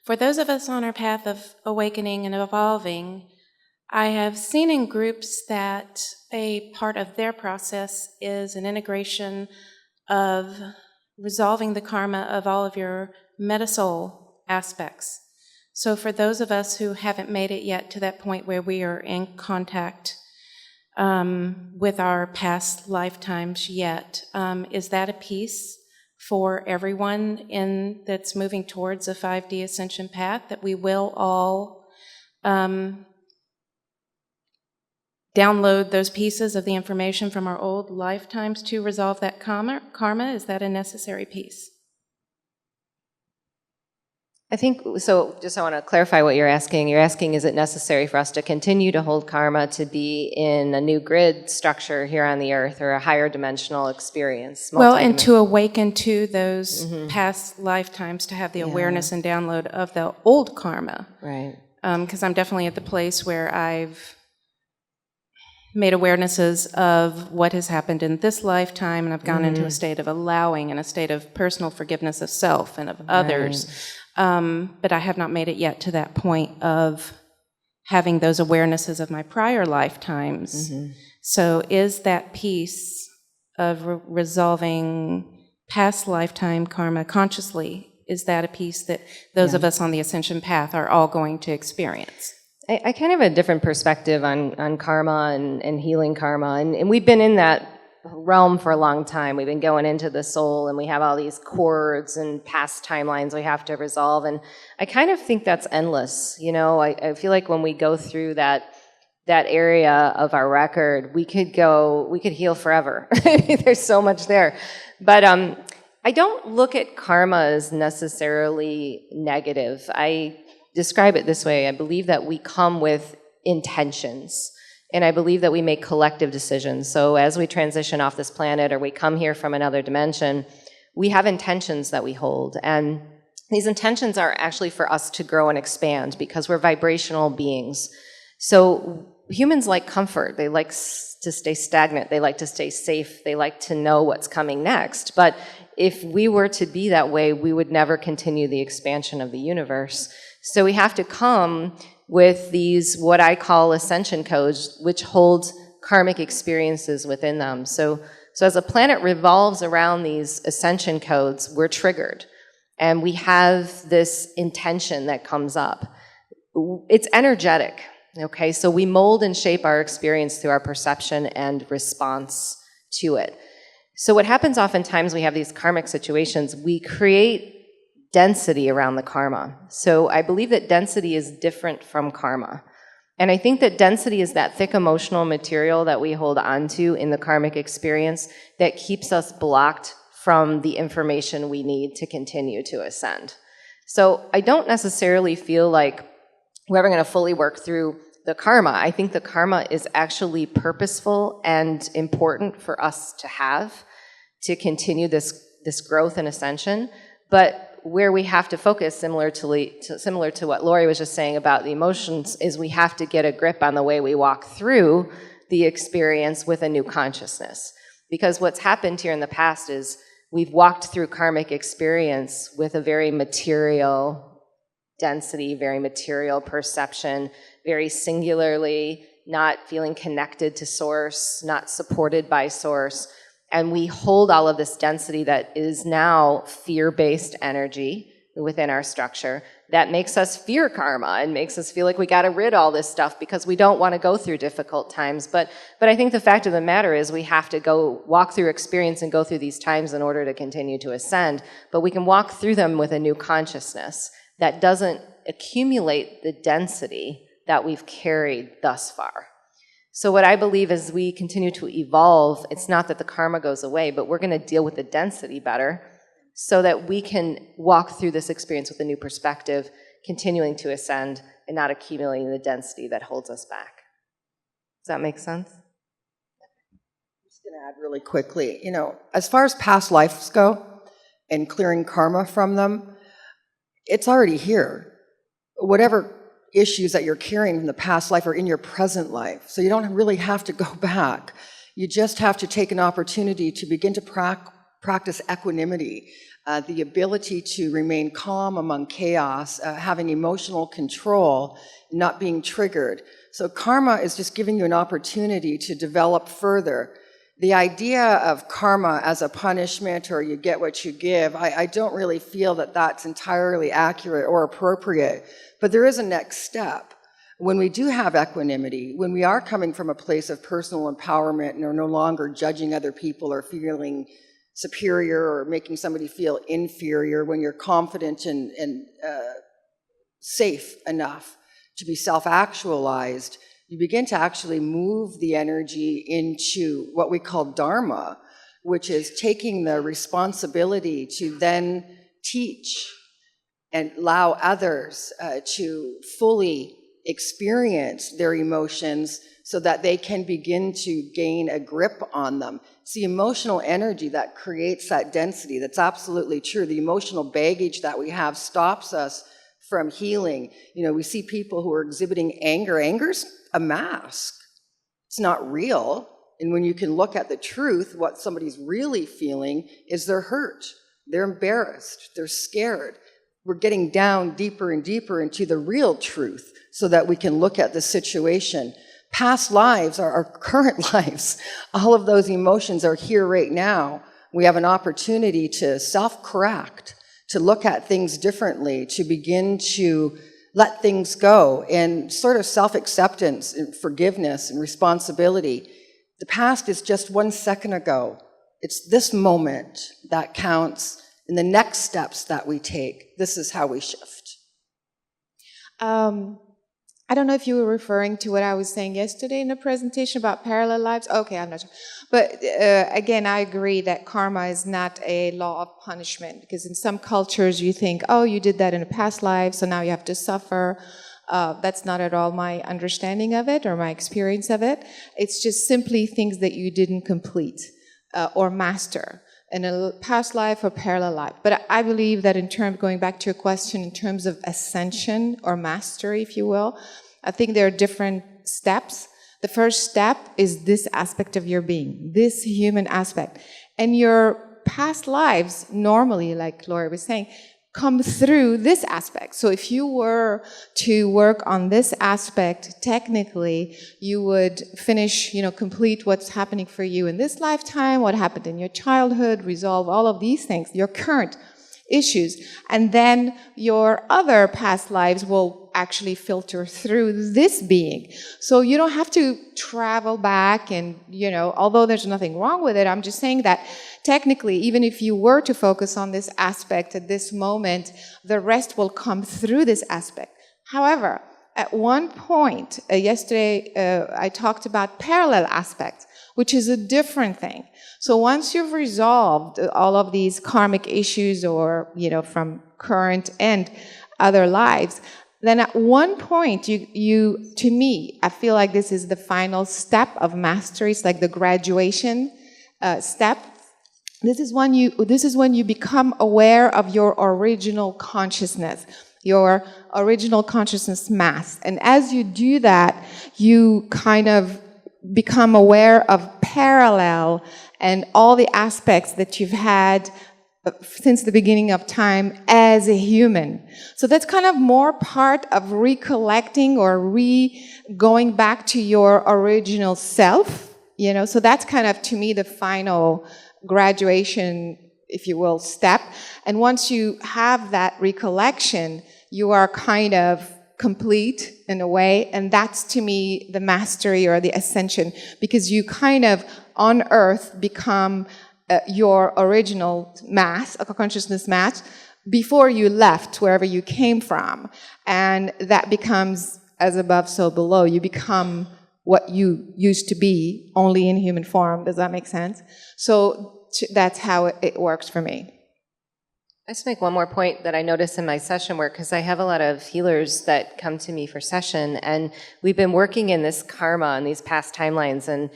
For those of us on our path of awakening and evolving, I have seen in groups that a part of their process is an integration of resolving the karma of all of your metasoul aspects. So for those of us who haven't made it yet to that point where we are in contact with our past lifetimes yet, is that a piece for everyone that's moving towards a 5D ascension path, that we will all download those pieces of the information from our old lifetimes to resolve that karma? Is that a necessary piece? I think, so just I want to clarify what you're asking. You're asking, is it necessary for us to continue to hold karma to be in a new grid structure here on the earth, or a higher dimensional experience? Well, and to awaken to those Mm-hmm. past lifetimes, to have the awareness and download of the old karma. Right. Because I'm definitely at the place where I've made awarenesses of what has happened in this lifetime, and I've gone into a state of allowing and a state of personal forgiveness of self and of others. But I have not made it yet to that point of having those awarenesses of my prior lifetimes. So is that piece of resolving past lifetime karma consciously, is that a piece that those of us on the ascension path are all going to experience? I kind of have a different perspective on karma and healing karma. And we've been in that realm for a long time. We've been going into the soul, and we have all these cords and past timelines we have to resolve. And I kind of think that's endless. You know, I feel like when we go through that area of our record, we could heal forever. There's so much there. But I don't look at karma as necessarily negative. I describe it this way. I believe that we come with intentions, and I believe that we make collective decisions. So as we transition off this planet, or we come here from another dimension, we have intentions that we hold. And these intentions are actually for us to grow and expand, because we're vibrational beings. So humans like comfort. They like to stay stagnant. They like to stay safe. They like to know what's coming next. But if we were to be that way, we would never continue the expansion of the universe. So we have to come with these, what I call ascension codes, which hold karmic experiences within them. So as a planet revolves around these ascension codes, we're triggered. And we have this intention that comes up. It's energetic, okay? So we mold and shape our experience through our perception and response to it. So what happens oftentimes, we have these karmic situations, we create density around the karma. So I believe that density is different from karma. And I think that density is that thick emotional material that we hold onto in the karmic experience that keeps us blocked from the information we need to continue to ascend. So I don't necessarily feel like we're ever going to fully work through the karma. I think the karma is actually purposeful and important for us to have to continue this growth and ascension. But where we have to focus, similar to what Laurie was just saying about the emotions, is we have to get a grip on the way we walk through the experience with a new consciousness. Because what's happened here in the past is we've walked through karmic experience with a very material density, very material perception, very singularly, not feeling connected to source, not supported by source. And we hold all of this density that is now fear-based energy within our structure that makes us fear karma and makes us feel like we got to rid all this stuff because we don't want to go through difficult times. But I think the fact of the matter is we have to go walk through experience and go through these times in order to continue to ascend. But we can walk through them with a new consciousness that doesn't accumulate the density that we've carried thus far. So what I believe as we continue to evolve, it's not that the karma goes away, but we're going to deal with the density better so that we can walk through this experience with a new perspective, continuing to ascend and not accumulating the density that holds us back. Does that make sense? I'm just going to add really quickly, as far as past lives go and clearing karma from them, it's already here. Whatever issues that you're carrying from the past life are in your present life. So you don't really have to go back. You just have to take an opportunity to begin to practice equanimity, the ability to remain calm among chaos, having emotional control, not being triggered. So karma is just giving you an opportunity to develop further. The idea of karma as a punishment or you get what you give, I don't really feel that that's entirely accurate or appropriate. But there is a next step. When we do have equanimity, when we are coming from a place of personal empowerment and are no longer judging other people or feeling superior or making somebody feel inferior, when you're confident and safe enough to be self-actualized, You begin to actually move the energy into what we call dharma, which is taking the responsibility to then teach and allow others to fully experience their emotions so that they can begin to gain a grip on them. It's the emotional energy that creates that density. That's absolutely true. The emotional baggage that we have stops us from healing. You know, we see people who are exhibiting anger. Anger's a mask. It's not real. And when you can look at the truth, what somebody's really feeling is they're hurt, they're embarrassed, they're scared. We're getting down deeper and deeper into the real truth so that we can look at the situation. Past lives are our current lives. All of those emotions are here right now. We have an opportunity to self-correct, to look at things differently, to begin to let things go, and sort of self-acceptance and forgiveness and responsibility. The past is just 1 second ago. It's this moment that counts, and the next steps that we take. This is how we shift. I don't know if you were referring to what I was saying yesterday in the presentation about parallel lives. Okay, I'm not sure. But again, I agree that karma is not a law of punishment, because in some cultures you think, oh, you did that in a past life, so now you have to suffer. That's not at all my understanding of it or my experience of it. It's just simply things that you didn't complete or master in a past life or parallel life. But I believe that in terms, going back to your question, in terms of ascension or mastery, if you will, I think there are different steps. The first step is this aspect of your being, this human aspect. And your past lives, normally, like Laurie was saying, come through this aspect. So if you were to work on this aspect, technically, you would finish, complete what's happening for you in this lifetime, what happened in your childhood, resolve all of these things, your current issues. And then your other past lives will actually filter through this being. So you don't have to travel back and, although there's nothing wrong with it, I'm just saying that technically, even if you were to focus on this aspect at this moment, the rest will come through this aspect. However, at one point, yesterday, I talked about parallel aspects, which is a different thing. So once you've resolved all of these karmic issues or, from current and other lives, then at one point, you, to me, I feel like this is the final step of mastery. It's like the graduation step. This is when you become aware of your original consciousness, your original consciousness mass. And as you do that, you kind of become aware of parallel and all the aspects that you've had since the beginning of time as a human. So that's kind of more part of recollecting or going back to your original self, so that's kind of, to me, the final graduation, if you will, step. And once you have that recollection, you are kind of complete in a way, and that's, to me, the mastery or the ascension, because you kind of, on Earth, become your original mass, a consciousness mass, before you left wherever you came from. And that becomes, as above, so below. You become what you used to be, only in human form. Does that make sense? So that's how it works for me. I just make one more point that I notice in my session work, because I have a lot of healers that come to me for session, and we've been working in this karma and these past timelines, and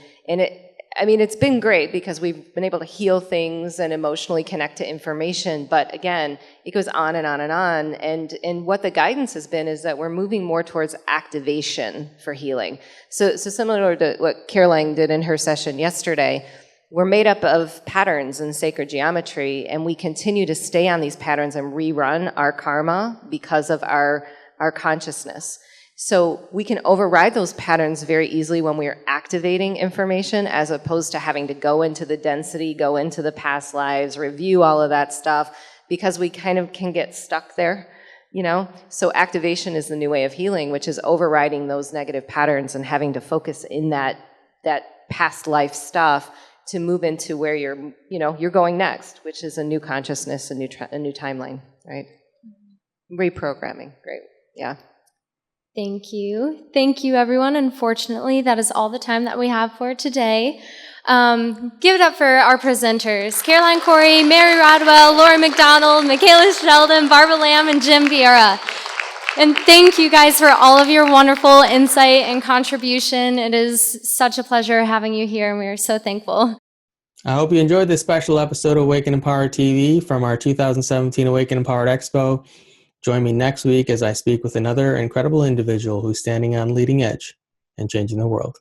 it's been great because we've been able to heal things and emotionally connect to information, but again, it goes on and on and on, and what the guidance has been is that we're moving more towards activation for healing. So similar to what Caroline did in her session yesterday, we're made up of patterns in sacred geometry, and we continue to stay on these patterns and rerun our karma because of our consciousness. So we can override those patterns very easily when we're activating information, as opposed to having to go into the density, go into the past lives, review all of that stuff, because we kind of can get stuck there, So activation is the new way of healing, which is overriding those negative patterns and having to focus in that past life stuff to move into where you're going next, which is a new consciousness, a new timeline, right? Reprogramming, great, yeah. Thank you. Thank you, everyone. Unfortunately, that is all the time that we have for today. Give it up for our presenters, Caroline Cory, Mary Rodwell, Laurie McDonald, Micheila Sheldan, Barbara Lamb, and Jim Vieira. And thank you guys for all of your wonderful insight and contribution. It is such a pleasure having you here, and we are so thankful. I hope you enjoyed this special episode of Awake and Empowered TV from our 2017 Awake and Empowered Expo. Join me next week as I speak with another incredible individual who's standing on the leading edge and changing the world.